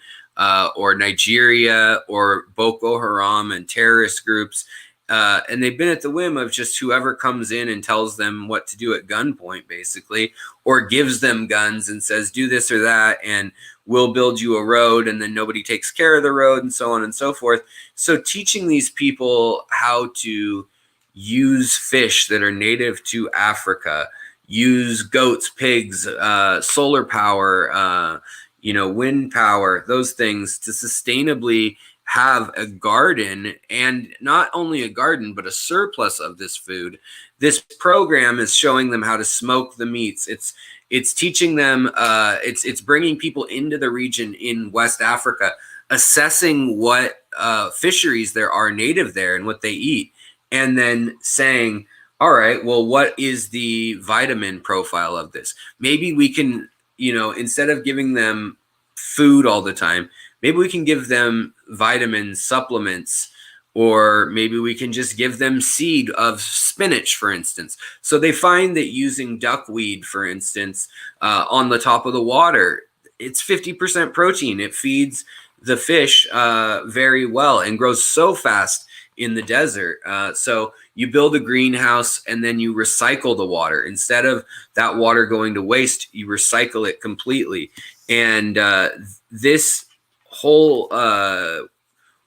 or Nigeria or Boko Haram and terrorist groups. And they've been at the whim of just whoever comes in and tells them what to do at gunpoint, basically, or gives them guns and says, do this or that, and we'll build you a road, and then nobody takes care of the road, and so on and so forth. So teaching these people how to use fish that are native to Africa, use goats, pigs, solar power, you know, wind power, those things, to sustainably have a garden, and not only a garden, but a surplus of this food. This program is showing them how to smoke the meats. It's teaching them, it's bringing people into the region in West Africa, assessing what fisheries there are native there and what they eat, and then saying, all right, well, what is the vitamin profile of this? Maybe we can, you know, instead of giving them food all the time, maybe we can give them vitamin supplements, or maybe we can just give them seed of spinach, for instance. So they find that using duckweed, for instance, on the top of the water, it's 50% protein. It feeds the fish very well and grows so fast in the desert. So you build a greenhouse and then you recycle the water. Instead of that water going to waste, you recycle it completely. And this whole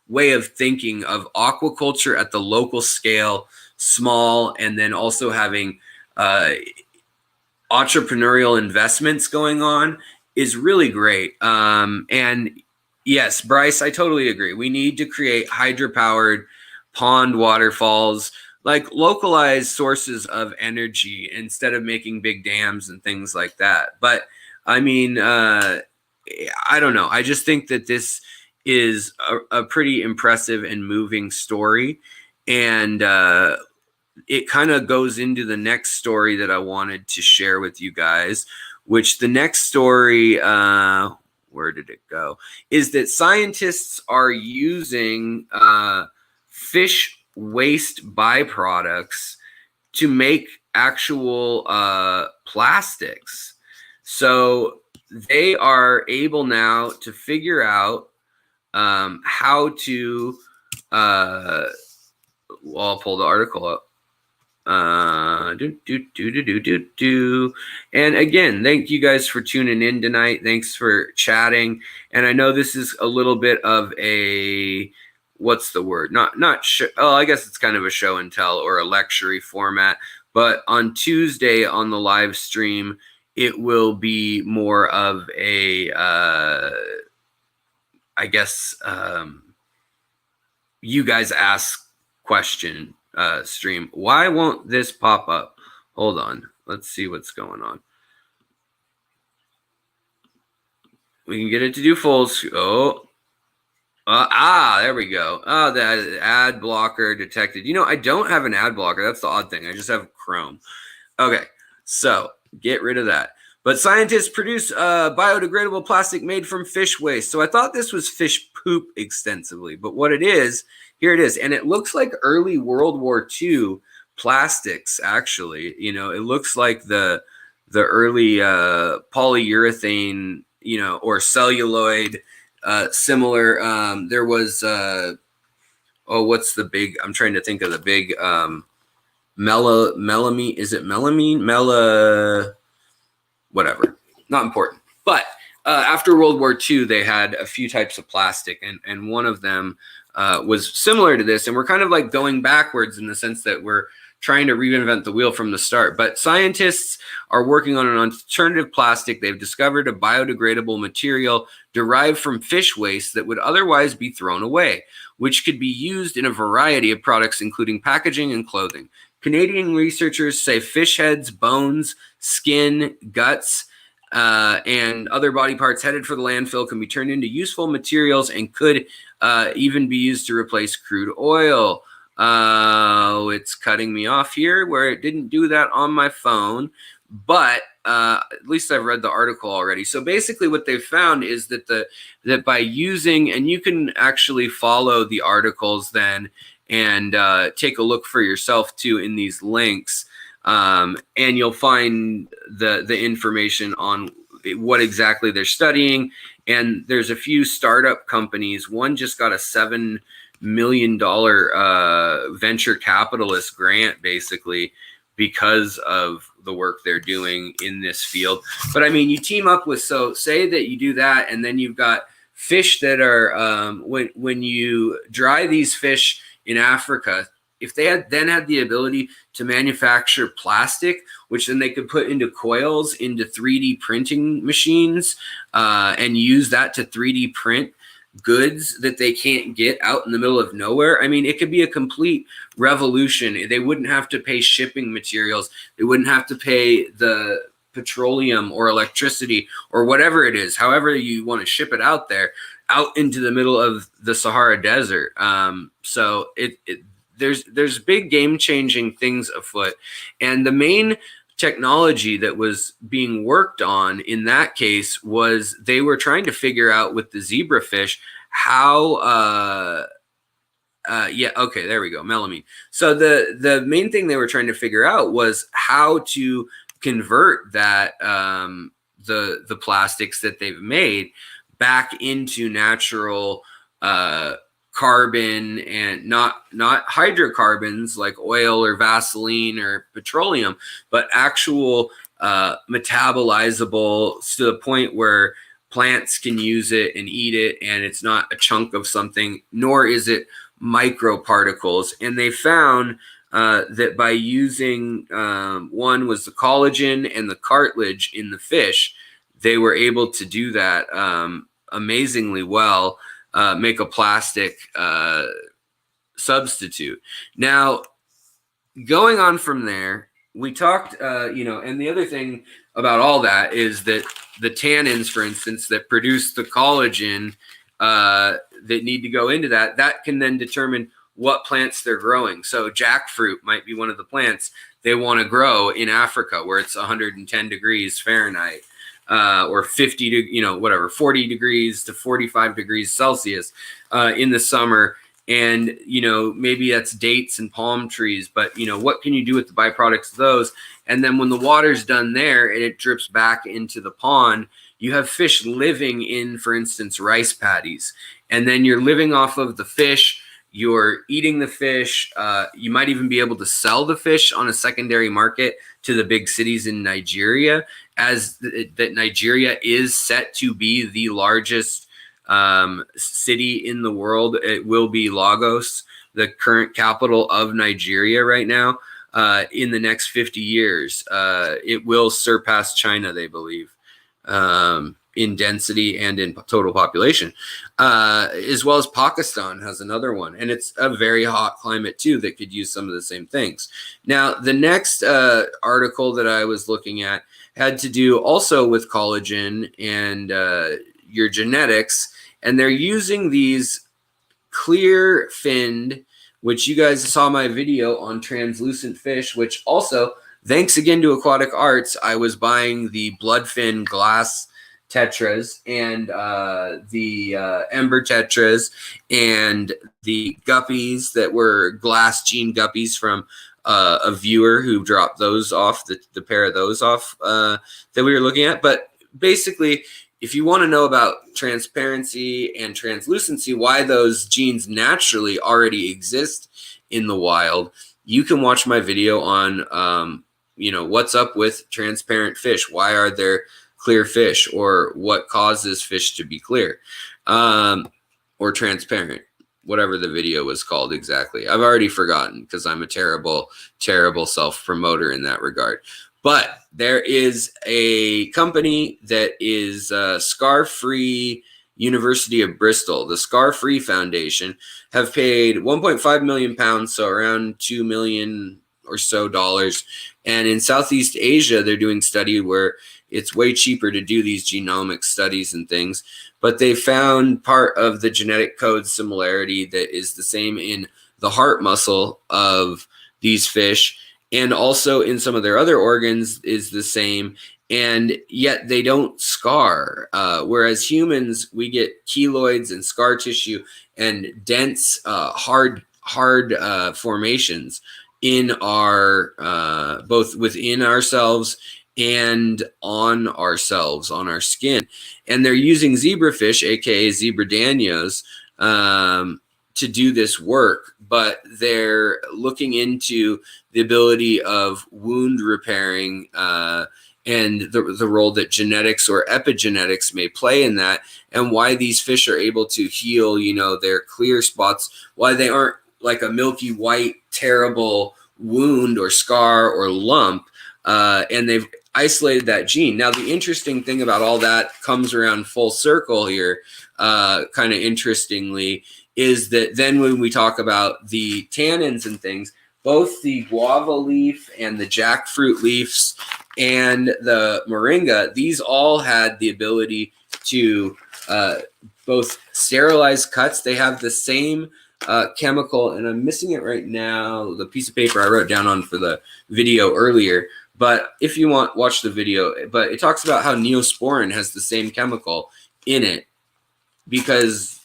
way of thinking of aquaculture at the local scale, small, and then also having entrepreneurial investments going on is really great. And yes, Bryce, I totally agree. We need to create hydropowered pond waterfalls, like localized sources of energy, instead of making big dams and things like that. But I mean, I don't know. I just think that this is a pretty impressive and moving story. And it kind of goes into the next story that I wanted to share with you guys, which the next story, where did it go, is that scientists are using fish waste byproducts to make actual plastics. So they are able now to figure out how to, well, I'll pull the article up. And again, thank you guys for tuning in tonight. Thanks for chatting. And I know this is a little bit of a, what's the word? Oh, I guess it's kind of a show and tell or a lecture format. But on Tuesday on the live stream, it will be more of a, I guess, you guys ask question stream. Why won't this pop up? Hold on. Let's see what's going on. We can get it to do full screen. Oh. There we go. Oh, the ad blocker detected. You know, I don't have an ad blocker. That's the odd thing. I just have Chrome. Okay, so get rid of that. But scientists produce biodegradable plastic made from fish waste. So I thought this was fish poop extensively, but what it is, here it is. And it looks like early World War II plastics, actually. You know, it looks like the early polyurethane, you know, or celluloid, similar. There was, oh, what's the big, I'm trying to think of the big melamine. Is it melamine? Whatever, not important. But after World War II, they had a few types of plastic, and one of them was similar to this. And we're kind of like going backwards in the sense that we're trying to reinvent the wheel from the start. But scientists are working on an alternative plastic. They've discovered a biodegradable material derived from fish waste that would otherwise be thrown away, which could be used in a variety of products, including packaging and clothing. Canadian researchers say fish heads, bones, skin, guts, and other body parts headed for the landfill can be turned into useful materials and could even be used to replace crude oil. It's cutting me off here where it didn't do that on my phone, but at least I've read the article already. So basically what they've found is that that by using, and you can actually follow the articles then and take a look for yourself too in these links, and you'll find the information on what exactly they're studying. And there's a few startup companies. One just got a $7 million venture capitalist grant, basically, because of the work they're doing in this field. But I mean, you team up with, so say that you do that, and then you've got fish that are, when you dry these fish in Africa, if they had the ability to manufacture plastic, which then they could put into coils into 3D printing machines, and use that to 3D print goods that they can't get out in the middle of nowhere. I mean, it could be a complete revolution. They wouldn't have to pay shipping materials. They wouldn't have to pay the petroleum or electricity or whatever it is, however you want to ship it out there, out into the middle of the Sahara Desert. So there's big game-changing things afoot. And the main technology that was being worked on in that case was they were trying to figure out with the zebrafish how yeah, okay, there we go, melamine. So the main thing they were trying to figure out was how to convert that the plastics that they've made back into natural carbon, and not hydrocarbons like oil or Vaseline or petroleum, but actual metabolizable to the point where plants can use it and eat it, and it's not a chunk of something, nor is it microparticles. And they found that by using one was the collagen and the cartilage in the fish, they were able to do that amazingly well, make a plastic substitute. Now, going on from there, we talked, you know, and the other thing about all that is that the tannins, for instance, that produce the collagen that need to go into that can then determine what plants they're growing. So jackfruit might be one of the plants they want to grow in Africa, where it's 110 degrees Fahrenheit. Or 50 to, you know, whatever, 40 degrees to 45 degrees Celsius in the summer. And, you know, maybe that's dates and palm trees, but, you know, what can you do with the byproducts of those? And then when the water's done there and it drips back into the pond, you have fish living in, for instance, rice paddies. And then you're living off of the fish. You're eating the fish. You might even be able to sell the fish on a secondary market to the big cities in Nigeria, as that Nigeria is set to be the largest city in the world. It will be Lagos, the current capital of Nigeria right now. In the next 50 years, it will surpass China, they believe, in density and in total population, as well as Pakistan has another one. And it's a very hot climate too that could use some of the same things. Now, the next article that I was looking at had to do also with collagen and your genetics. And they're using these clear finned, which you guys saw my video on translucent fish, which also thanks again to Aquatic Arts, I was buying the Bloodfin glass tetras and the ember tetras and the guppies that were glass gene guppies from a viewer who dropped those off, the pair of those off that we were looking at. But basically, if you want to know about transparency and translucency, why those genes naturally already exist in the wild, you can watch my video on, what's up with transparent fish. Why are there clear fish, or what causes fish to be clear or transparent, whatever the video was called exactly. I've already forgotten because I'm a terrible, terrible self-promoter in that regard. But there is a company that is Scar-Free University of Bristol, the Scar-Free Foundation, have paid 1.5 million pounds, so around $2 million or so dollars. And in Southeast Asia, they're doing study where it's way cheaper to do these genomic studies and things. But they found part of the genetic code similarity that is the same in the heart muscle of these fish, and also in some of their other organs is the same, and yet they don't scar. Whereas humans, we get keloids and scar tissue and dense, hard formations in our, both within ourselves and on ourselves, on our skin. And they're using zebrafish, aka zebradanios, to do this work, but they're looking into the ability of wound repairing and the role that genetics or epigenetics may play in that, and why these fish are able to heal, their clear spots, why they aren't like a milky white, terrible wound or scar or lump, and they've isolated that gene. Now, the interesting thing about all that comes around full circle here, kind of interestingly, is that then when we talk about the tannins and things, both the guava leaf and the jackfruit leaves and the moringa, these all had the ability to both sterilize cuts. They have the same chemical, and I'm missing it right now, the piece of paper I wrote down on for the video earlier. But if you want, watch the video. But it talks about how neosporin has the same chemical in it, because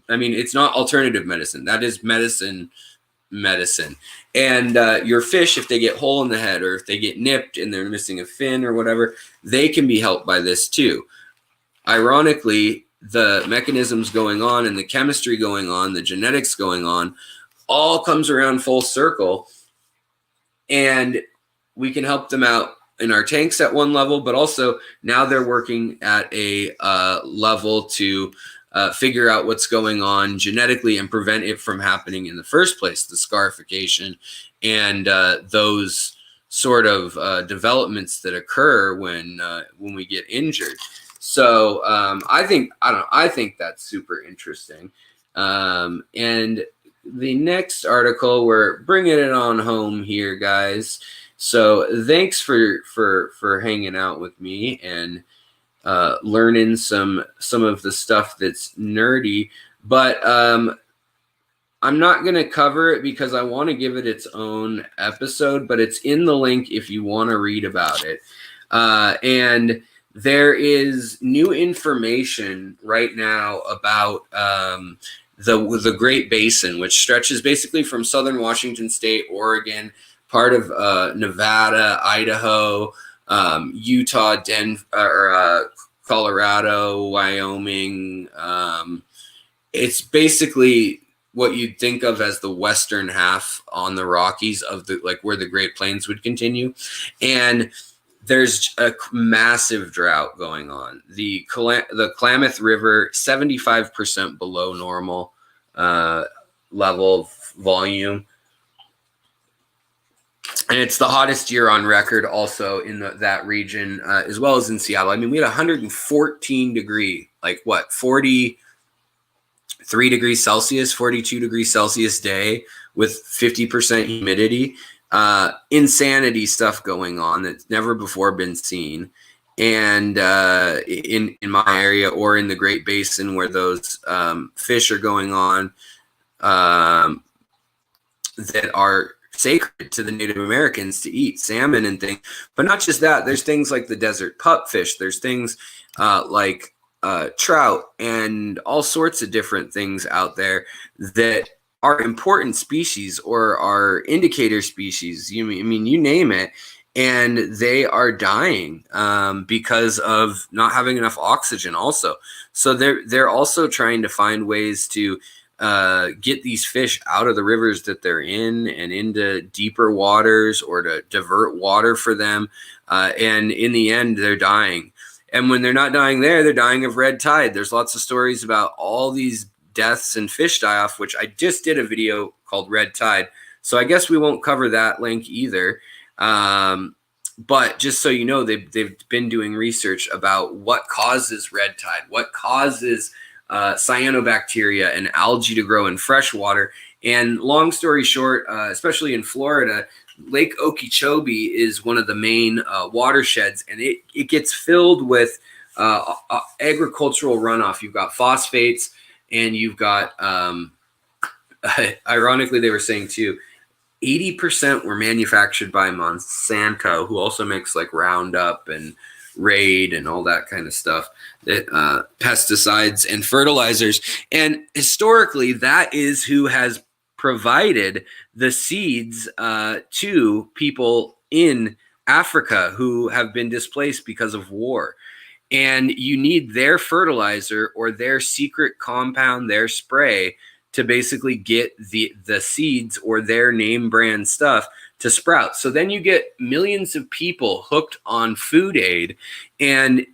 it's not alternative medicine. That is medicine. And your fish, if they get hole in the head, or if they get nipped and they're missing a fin or whatever, they can be helped by this too. Ironically, the mechanisms going on and the chemistry going on, the genetics going on, all comes around full circle. And we can help them out in our tanks at one level, but also now they're working at a level to figure out what's going on genetically and prevent it from happening in the first place, the scarification and those sort of developments that occur when we get injured. So I think that's super interesting. And the next article, we're bringing it on home here, guys. So thanks for hanging out with me and learning some of the stuff that's nerdy, but I'm not going to cover it because I want to give it its own episode, but it's in the link if you want to read about it. And there is new information right now about the Great Basin, which stretches basically from southern Washington State, Oregon, part of Nevada, Idaho, Utah, Denver, Colorado, Wyoming. It's basically what you'd think of as the western half on the Rockies of where the Great Plains would continue. And there's a massive drought going on. The Klamath River, 75% below normal level of volume. And it's the hottest year on record also in that region, as well as in Seattle. We had 114 degree, 43 degrees Celsius, 42 degrees Celsius day with 50% humidity. Insanity stuff going on that's never before been seen. And in my area or in the Great Basin where those fish are going on, that are sacred to the Native Americans to eat, salmon and things. But not just that, there's things like the desert pupfish. There's things like trout and all sorts of different things out there that are important species or are indicator species. I mean, you name it. And they are dying because of not having enough oxygen also. So they're also trying to find ways to get these fish out of the rivers that they're in and into deeper waters, or to divert water for them. And in the end, they're dying. And when they're not dying there, they're dying of red tide. There's lots of stories about all these deaths and fish die-off, which I just did a video called Red Tide. So I guess we won't cover that link either. But just so you know, they've been doing research about what causes red tide, what causes cyanobacteria and algae to grow in freshwater. And long story short, especially in Florida, Lake Okeechobee is one of the main watersheds, and it gets filled with agricultural runoff. You've got phosphates, and you've got, ironically, they were saying too, 80% were manufactured by Monsanto, who also makes like Roundup and Raid and all that kind of stuff, that pesticides and fertilizers. And historically, that is who has provided the seeds to people in Africa who have been displaced because of war. And you need their fertilizer or their secret compound, their spray, to basically get the seeds or their name brand stuff to sprout. So then you get millions of people hooked on food aid. And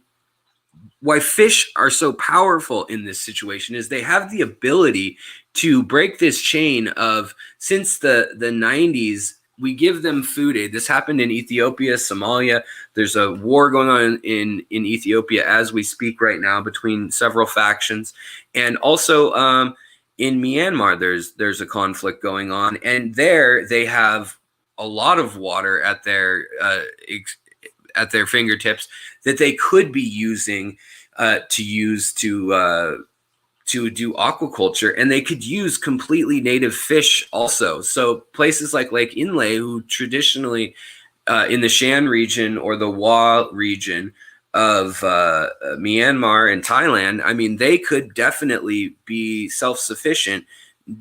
why fish are so powerful in this situation is they have the ability to break this chain of, since the 90s, we give them food aid. This happened in Ethiopia, Somalia. There's a war going on in Ethiopia as we speak right now between several factions. And also in Myanmar, there's a conflict going on, and there they have a lot of water at their fingertips that they could be using to do aquaculture, and they could use completely native fish also. So places like Lake Inle, who traditionally in the Shan region or the Wa region of Myanmar and Thailand, I mean, they could definitely be self-sufficient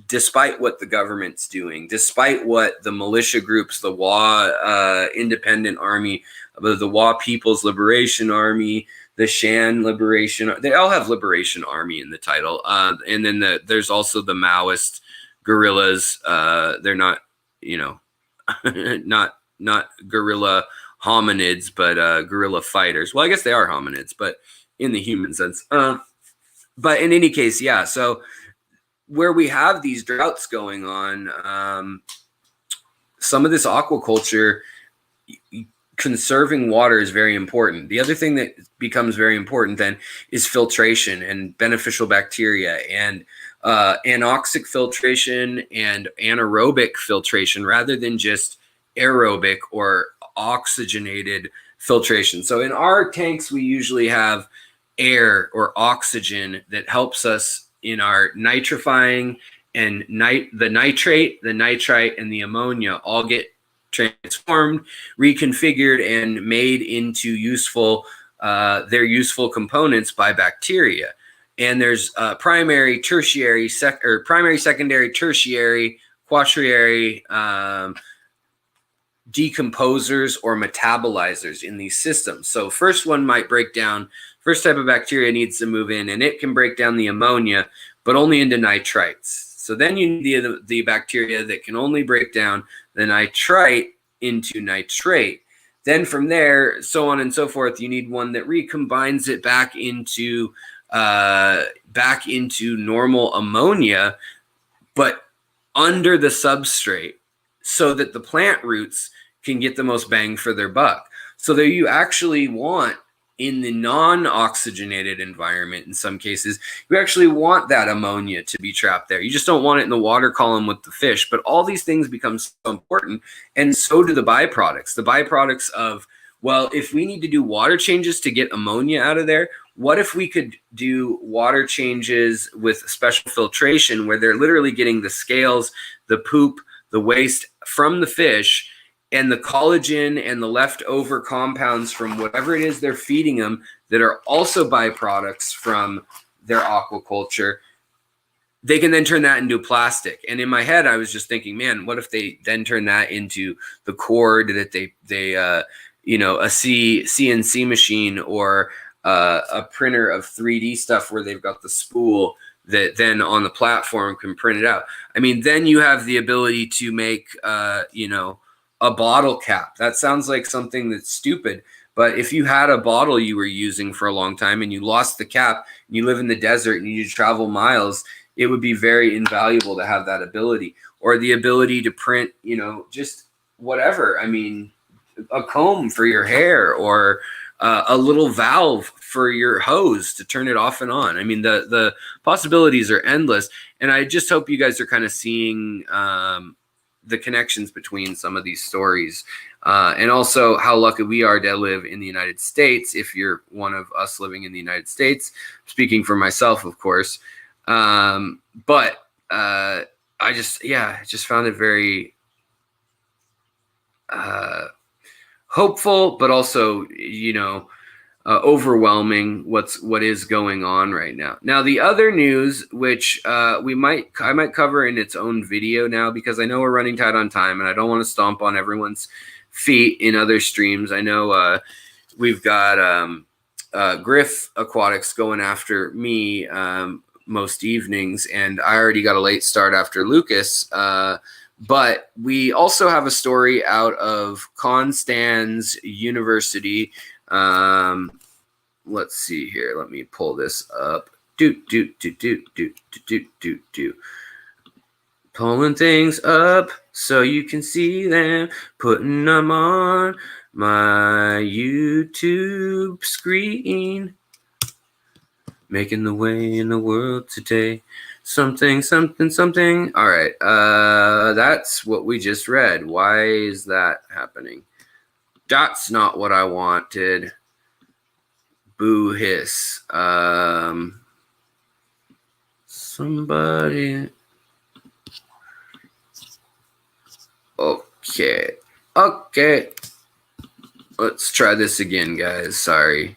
despite what the government's doing, despite what the militia groups, the Wa Independent Army, the Wa People's Liberation Army, the Shan Liberation, they all have Liberation Army in the title. And then there's also the Maoist guerrillas. They're not, not guerrilla hominids, but guerrilla fighters. Well, I guess they are hominids, but in the human sense. But in any case, yeah. So where we have these droughts going on, some of this aquaculture, conserving water is very important. The other thing that becomes very important then is filtration and beneficial bacteria and anoxic filtration and anaerobic filtration rather than just aerobic or oxygenated filtration. So in our tanks, we usually have air or oxygen that helps us in our nitrifying, and the nitrate, the nitrite, and the ammonia all get transformed, reconfigured, and made into their useful components by bacteria. And there's primary, tertiary, primary, secondary, tertiary, quaternary decomposers or metabolizers in these systems. So first one might break down, first type of bacteria needs to move in, and it can break down the ammonia, but only into nitrites. So then you need the bacteria that can only break down the nitrite into nitrate. Then from there, so on and so forth, you need one that recombines it back into normal ammonia, but under the substrate, so that the plant roots can get the most bang for their buck. So that you actually want, in the non-oxygenated environment, in some cases, you actually want that ammonia to be trapped there. You just don't want it in the water column with the fish. But all these things become so important, and so do the byproducts. The byproducts of, well, if we need to do water changes to get ammonia out of there, what if we could do water changes with special filtration where they're literally getting the scales, the poop, the waste from the fish and the collagen and the leftover compounds from whatever it is they're feeding them that are also byproducts from their aquaculture, they can then turn that into plastic. And in my head, I was just thinking, man, what if they then turn that into the cord that they you know, a CNC machine or a printer of 3D stuff where they've got the spool that then on the platform can print it out. I mean, then you have the ability to make, you know, a bottle cap. That sounds like something that's stupid. But if you had a bottle you were using for a long time and you lost the cap, and you live in the desert and you travel miles, it would be very invaluable to have that ability, or the ability to print, you know, just whatever. I mean, a comb for your hair, or a little valve for your hose to turn it off and on. I mean, the possibilities are endless. And I just hope you guys are kind of seeing the connections between some of these stories, and also how lucky we are to live in the United States. If you're one of us living in the United States, speaking for myself, of course. But I just found it very hopeful, but also, you know, overwhelming what is going on right now. Now, the other news, which I might cover in its own video now, because I know we're running tight on time and I don't want to stomp on everyone's feet in other streams. I know we've got Griff Aquatics going after me most evenings, and I already got a late start after Lucas. But we also have a story out of Constance University. Let's see here. Let me pull this up. Pulling things up so you can see them. Putting them on my YouTube screen. Making the way in the world today. Something, something, something. All right. That's what we just read. Why is that happening? That's not what I wanted. Boo hiss. Somebody. Okay. Okay. Let's try this again, guys. Sorry.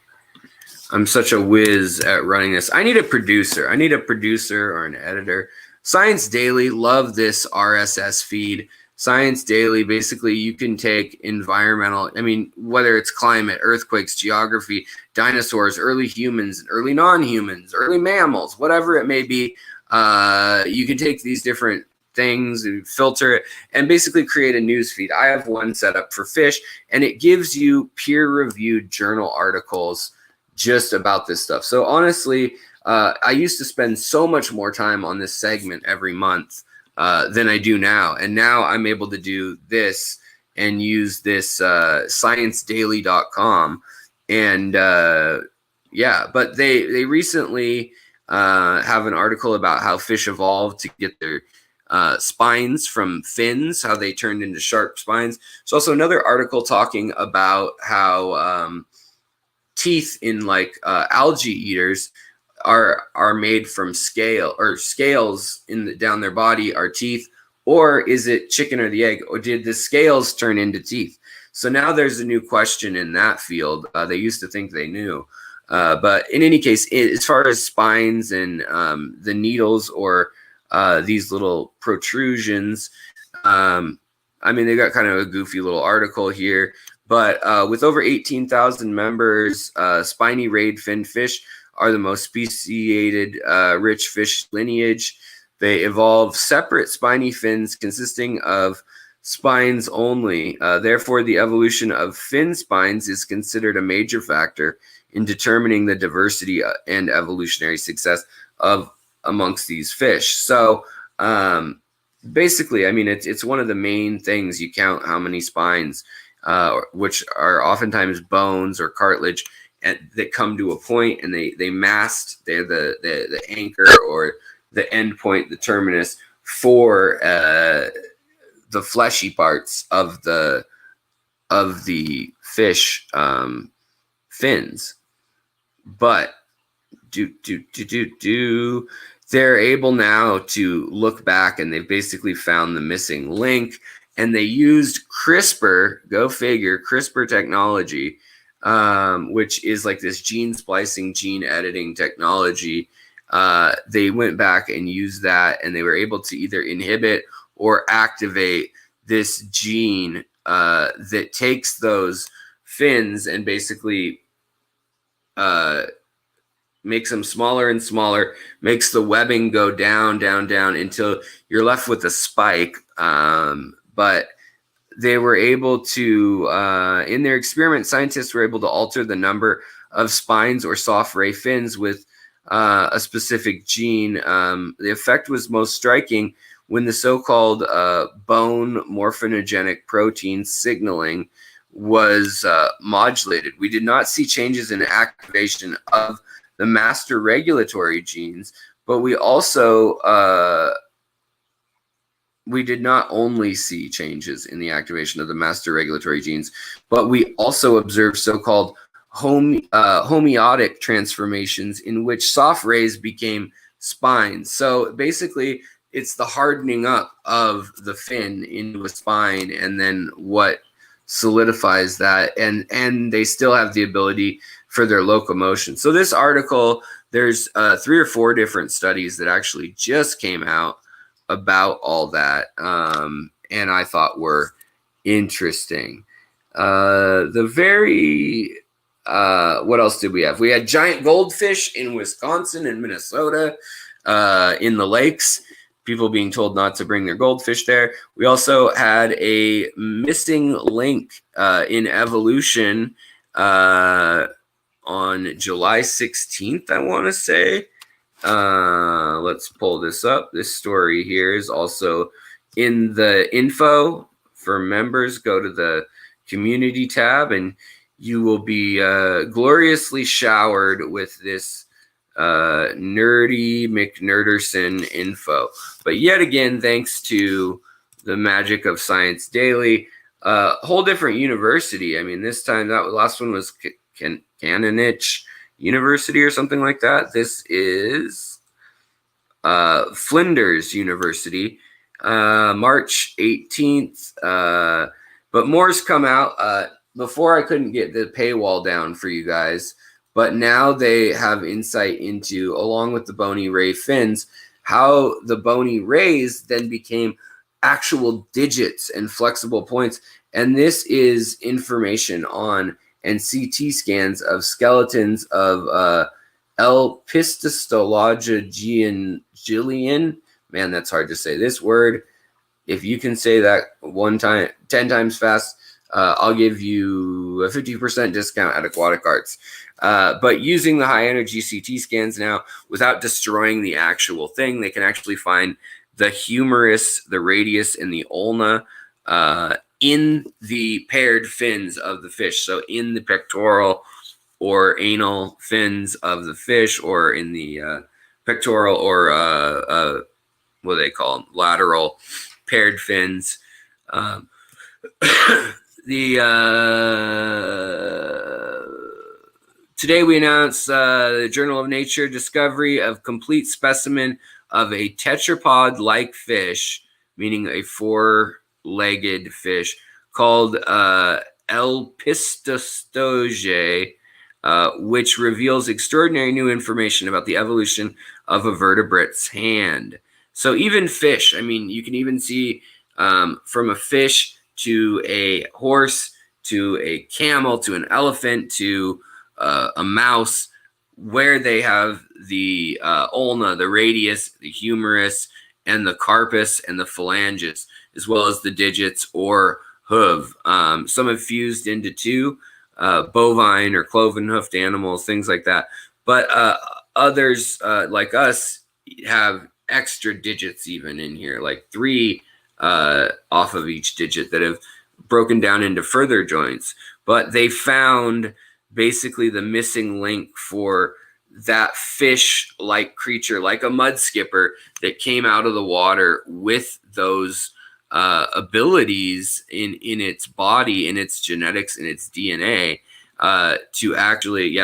I'm such a whiz at running this. I need a producer. I need a producer or an editor. Science Daily, love this RSS feed. Science Daily, basically you can take environmental, I mean, whether it's climate, earthquakes, geography, dinosaurs, early humans, early non-humans, early mammals, whatever it may be. You can take these different things and filter it and basically create a news feed. I have one set up for fish, and it gives you peer-reviewed journal articles just about this stuff. So honestly, I used to spend so much more time on this segment every month than I do now. And now I'm able to do this and use this sciencedaily.com. And yeah, but they recently have an article about how fish evolved to get their spines from fins, how they turned into sharp spines. There's also another article talking about how teeth in like algae eaters are made from scales in down their body are teeth, or is it chicken or the egg, or did the scales turn into teeth? So now there's a new question in that field. They used to think they knew, but in any case, as far as spines and the needles or these little protrusions, I mean, they got kind of a goofy little article here. But with over 18,000 members, spiny rayed fin fish are the most speciated rich fish lineage. They evolve separate spiny fins consisting of spines only. Therefore, the evolution of fin spines is considered a major factor in determining the diversity and evolutionary success of amongst these fish. So basically, I mean, it's one of the main things. You count how many spines, which are oftentimes bones or cartilage, and that come to a point, and they mast. They're the anchor or the end point, the terminus for the fleshy parts of the fish fins. But they're able now to look back, and they've basically found the missing link, and they used CRISPR, go figure, CRISPR technology, which is like this gene splicing, gene editing technology. They went back and used that, and they were able to either inhibit or activate this gene that takes those fins and basically makes them smaller and smaller, makes the webbing go down, down, down until you're left with a spike. But they were able to, in their experiment, scientists were able to alter the number of spines or soft ray fins with a specific gene. The effect was most striking when the so-called bone morphinogenic protein signaling was modulated. We did not see changes in activation of the master regulatory genes, but we also we did not only see changes in the activation of the master regulatory genes, but we also observed so-called homeotic transformations in which soft rays became spines. So basically, it's the hardening up of the fin into a spine, and then what solidifies that, and they still have the ability for their locomotion. So this article, there's 3 or 4 different studies that actually just came out about all that, and I thought were interesting. The very what else did we have? We had giant goldfish in Wisconsin and Minnesota in the lakes. People being told not to bring their goldfish there. We also had a missing link in evolution on July 16th, I want to say. Let's pull this up. This story here is also in the info for members. Go to the community tab, and you will be gloriously showered with this nerdy McNerderson info. But yet again, thanks to the magic of Science Daily, whole different university. I mean, this time, that last one was Canonich University or something like that. This is Flinders University, March 18th. But more's come out. Before, I couldn't get the paywall down for you guys, but now they have insight into, along with the bony ray fins, how the bony rays then became actual digits and flexible points. And this is information on and CT scans of skeletons of L. pistologia man, that's hard to say. This word, if you can say that 10 times fast, I'll give you a 50% discount at Aquatic Arts. But using the high energy CT scans now, without destroying the actual thing, they can actually find the humerus, the radius, and the ulna in the paired fins of the fish. So in the pectoral or anal fins of the fish, or in the pectoral or what do they call them? Lateral paired fins. Today we announced the Journal of Nature discovery of complete specimen of a tetrapod-like fish, meaning a 4-legged fish, called L. pistostoge, which reveals extraordinary new information about the evolution of a vertebrate's hand. So even fish, I mean, you can even see from a fish to a horse to a camel to an elephant to a mouse, where they have the ulna, the radius, the humerus, and the carpus and the phalanges, as well as the digits or hoof. Some have fused into 2, bovine or cloven-hoofed animals, things like that. But others, like us, have extra digits even in here, like 3 off of each digit that have broken down into further joints. But they found basically the missing link for that fish-like creature, like a mud skipper, that came out of the water with those abilities in its body, in its genetics, in its DNA, to actually,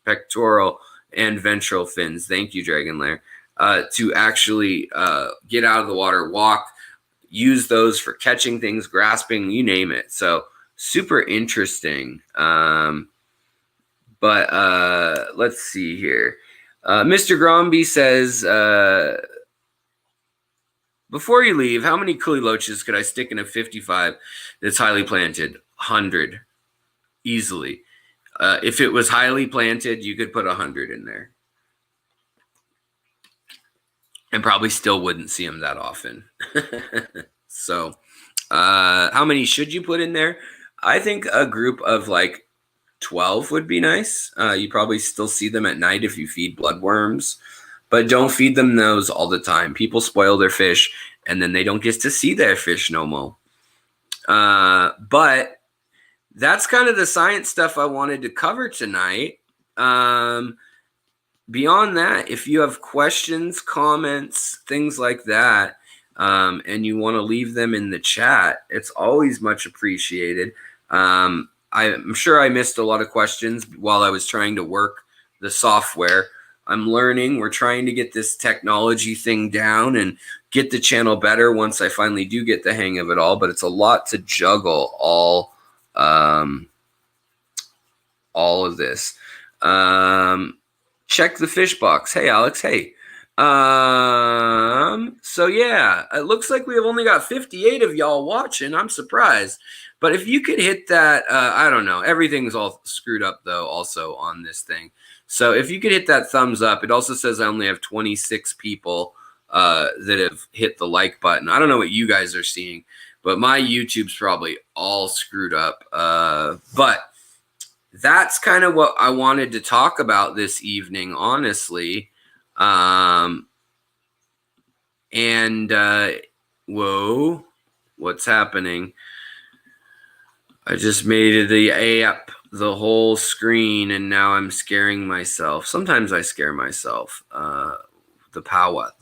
pectoral and ventral fins. Thank you, Dragon Lair. to actually get out of the water, walk, use those for catching things, grasping, you name it. So super interesting. But let's see here. Mr. Gromby says, before you leave, how many coolie loaches could I stick in a 55 that's highly planted? 100. Easily. If it was highly planted, you could put 100 in there. And probably still wouldn't see them that often. So, how many should you put in there? I think a group of like 12 would be nice. You probably still see them at night if you feed bloodworms, but don't feed them those all the time. People spoil their fish and then they don't get to see their fish no more. But that's kind of the science stuff I wanted to cover tonight. Beyond that, if you have questions, comments, things like that, and you want to leave them in the chat, it's always much appreciated. I'm sure I missed a lot of questions while I was trying to work the software. I'm learning. We're trying to get this technology thing down and get the channel better once I finally do get the hang of it all. But it's a lot to juggle all of this. Check the fish box. Hey, Alex. Hey. So yeah, it looks like we have only got 58 of y'all watching. I'm surprised. But if you could hit that, I don't know. Everything's all screwed up though also on this thing. So if you could hit that thumbs up, it also says I only have 26 people that have hit the like button. I don't know what you guys are seeing, but my YouTube's probably all screwed up. But that's kind of what I wanted to talk about this evening, honestly. Whoa, what's happening? I just made the app the whole screen, and now I'm scaring myself. Sometimes I scare myself. The power.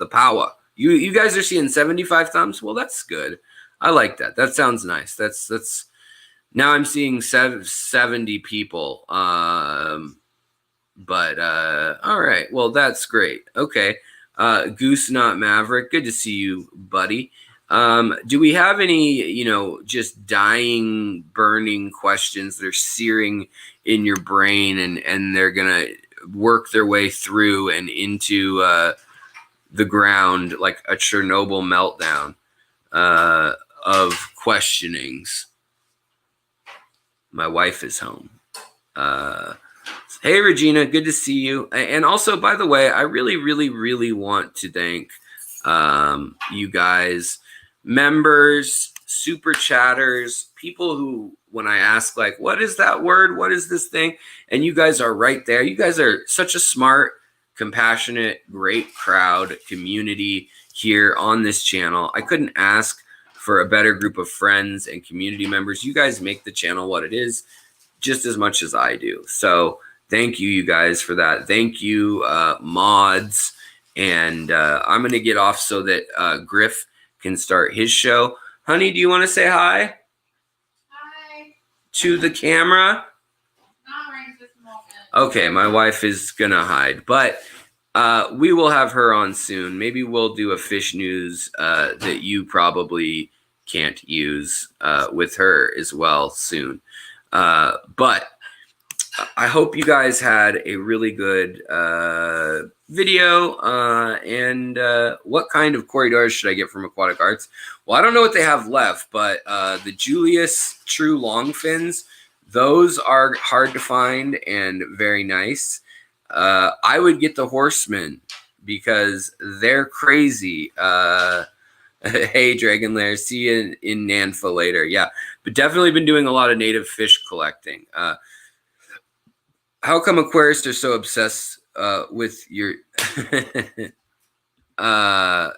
You guys are seeing 75 thumbs? Well, that's good. I like that. That sounds nice. That's now I'm seeing 70 people. But all right. Well, that's great. Okay. Goose Not Maverick. Good to see you, buddy. Do we have any, just dying, burning questions that are searing in your brain and they're going to work their way through and into the ground like a Chernobyl meltdown of questionings? My wife is home. Hey, Regina, good to see you. And also, by the way, I really, really, really want to thank you guys, members, super chatters, people who, when I ask, like, what is that word? What is this thing? And you guys are right there. You guys are such a smart, compassionate, great crowd, community here on this channel. I couldn't ask for a better group of friends and community members. You guys make the channel what it is just as much as I do. So thank you guys for that. Thank you, mods. And I'm going to get off so that Griff can start his show. Honey, do you want to say hi? Hi. To the camera? Not right this moment. Okay, my wife is going to hide. But we will have her on soon. Maybe we'll do a fish news that you probably can't use with her as well soon. But I hope you guys had a really good video. And what kind of corridors should I get from Aquatic Arts? Well, I don't know what they have left, but the Julius True Longfins, those are hard to find and very nice. I would get the Horsemen because they're crazy. Hey, Dragon Lair, see you in Nanfa later. Yeah, but definitely been doing a lot of native fish collecting. How come aquarists are so obsessed with your how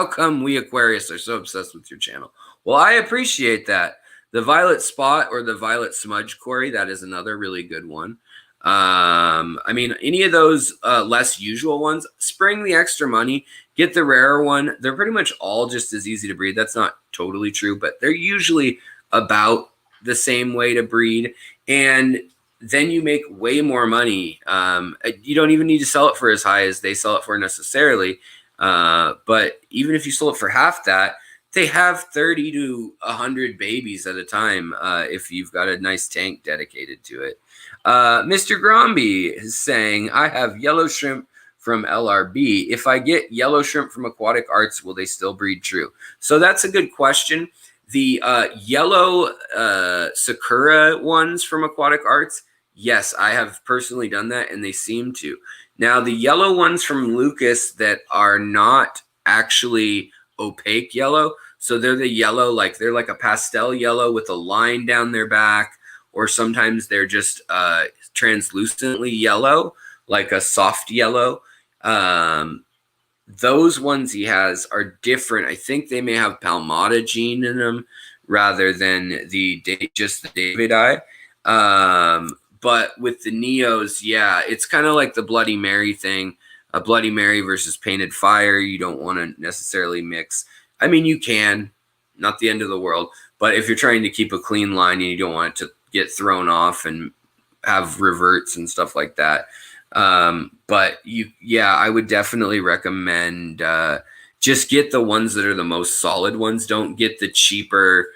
come we aquarists are so obsessed with your channel? Well, I appreciate that. The Violet Spot or the Violet Smudge, Corey, that is another really good one. I mean, any of those less usual ones, spring the extra money, get the rarer one. They're pretty much all just as easy to breed. That's not totally true, but they're usually about the same way to breed. And then you make way more money. You don't even need to sell it for as high as they sell it for necessarily. But even if you sold it for half that, they have 30 to 100 babies at a time if you've got a nice tank dedicated to it. Mr. Gromby is saying, I have yellow shrimp from LRB. If I get yellow shrimp from Aquatic Arts, will they still breed true? So that's a good question. The yellow Sakura ones from Aquatic Arts, yes, I have personally done that, and they seem to. Now, the yellow ones from Lucas that are not actually opaque yellow, so they're the yellow, like they're like a pastel yellow with a line down their back, or sometimes they're just translucently yellow, like a soft yellow. Those ones he has are different. I think they may have Palmata gene in them rather than just the David eye. But with the Neos, yeah, it's kind of like the Bloody Mary thing. A Bloody Mary versus Painted Fire, you don't want to necessarily mix. I mean, you can, not the end of the world. But if you're trying to keep a clean line and you don't want it to get thrown off and have reverts and stuff like that, but I would definitely recommend just get the ones that are the most solid ones. Don't get the cheaper.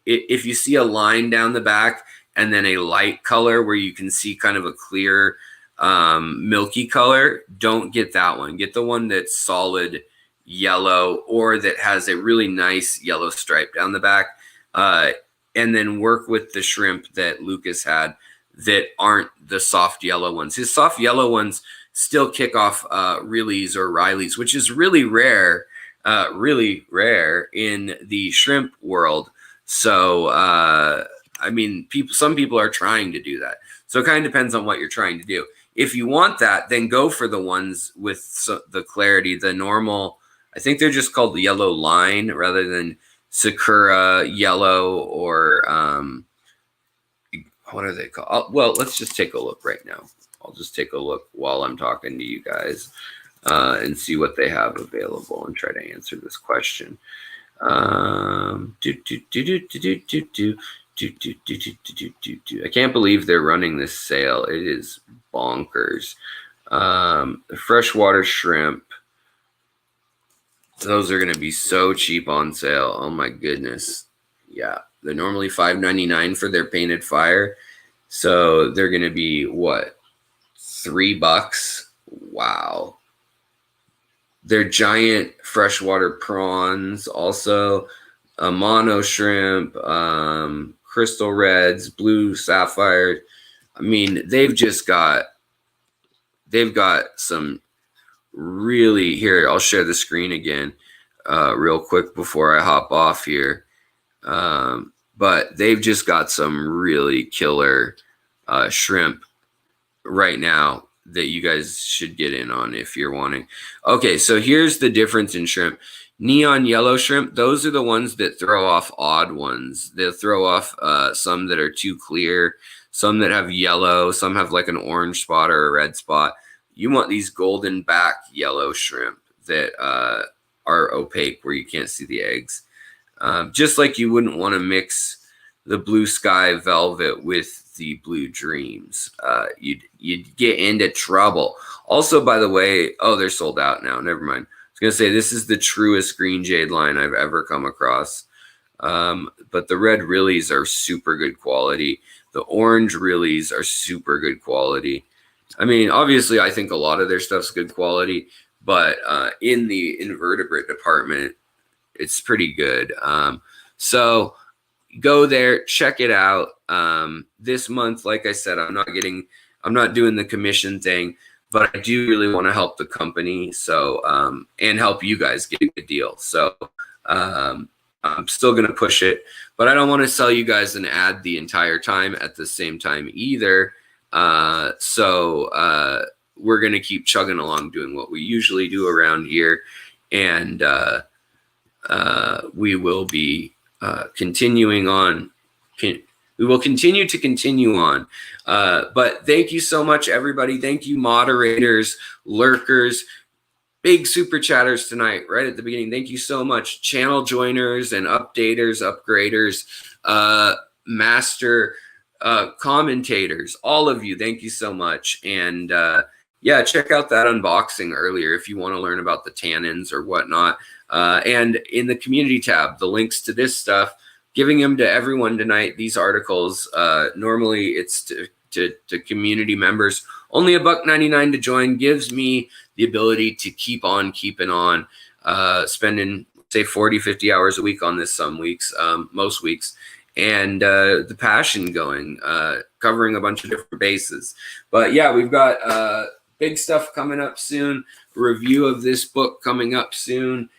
If you see a line down the back and then a light color where you can see kind of a clear milky color, don't get that one. Get the one that's solid yellow or that has a really nice yellow stripe down the back, and then work with the shrimp that Lucas had that aren't the soft yellow ones. His soft yellow ones still kick off Riley's or Riley's, which is really rare in the shrimp world. So, I mean, some people are trying to do that. So it kind of depends on what you're trying to do. If you want that, then go for the ones with the clarity, the normal. I think they're just called the yellow line rather than Sakura yellow or what are they called? Well, let's just take a look right now. I'll just take a look while I'm talking to you guys and see what they have available and try to answer this question. I can't believe they're running this sale. It is bonkers. The freshwater shrimp, those are going to be so cheap on sale. Oh my goodness. Yeah. They're normally $5.99 for their Painted Fire. So they're going to be what? $3? Wow. They're giant freshwater prawns, also a mono shrimp, crystal reds, blue sapphire. I mean, they've got some really, here, I'll share the screen again real quick before I hop off here. But they've just got some really killer shrimp right now that you guys should get in on if you're wanting. Okay, so here's the difference in shrimp. Neon yellow shrimp, those are the ones that throw off odd ones. They'll throw off some that are too clear, some that have yellow, some have like an orange spot or a red spot. You want these golden back yellow shrimp that are opaque where you can't see the eggs. Just like you wouldn't want to mix the blue sky velvet with the blue dreams. You'd get into trouble. Also, by the way, oh, they're sold out now. Never mind. I was going to say, this is the truest green jade line I've ever come across. But the red Rillies are super good quality. The orange Rillies are super good quality. I mean, obviously, I think a lot of their stuff's good quality, but in the invertebrate department, it's pretty good. So go there, check it out. This month, like I said, I'm not doing the commission thing, but I do really want to help the company. So, and help you guys get a good deal. So, I'm still going to push it, but I don't want to sell you guys an ad the entire time at the same time either. So, we're going to keep chugging along doing what we usually do around here. And, we will be continuing on. We will continue to continue on. But thank you so much, everybody. Thank you, moderators, lurkers, big super chatters tonight, right at the beginning. Thank you so much, channel joiners and updaters, upgraders, master commentators, all of you, thank you so much. And yeah, check out that unboxing earlier if you want to learn about the tannins or whatnot. And in the community tab, the links to this stuff, giving them to everyone tonight. These articles, normally it's to community members. Only $1.99 to join gives me the ability to keep on keeping on, spending say 40, 50 hours a week on this some weeks, most weeks. And the passion going, covering a bunch of different bases. But yeah, we've got big stuff coming up soon. Review of this book coming up soon.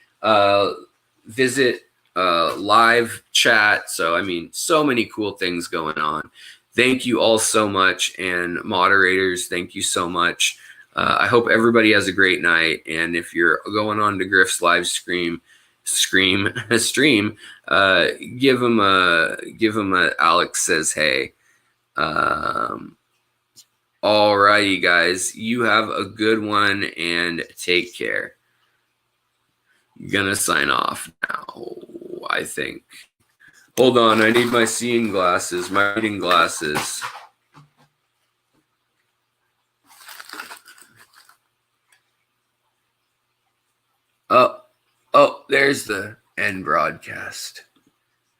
Visit live chat. So, I mean, so many cool things going on. Thank you all so much. And moderators, thank you so much. I hope everybody has a great night. And if you're going on to Griff's live stream, give him a Alex says hey. All righty, guys, you have a good one and take care. Gonna sign off now, I think. Hold on, I need my seeing glasses, my reading glasses. Oh, there's the end broadcast.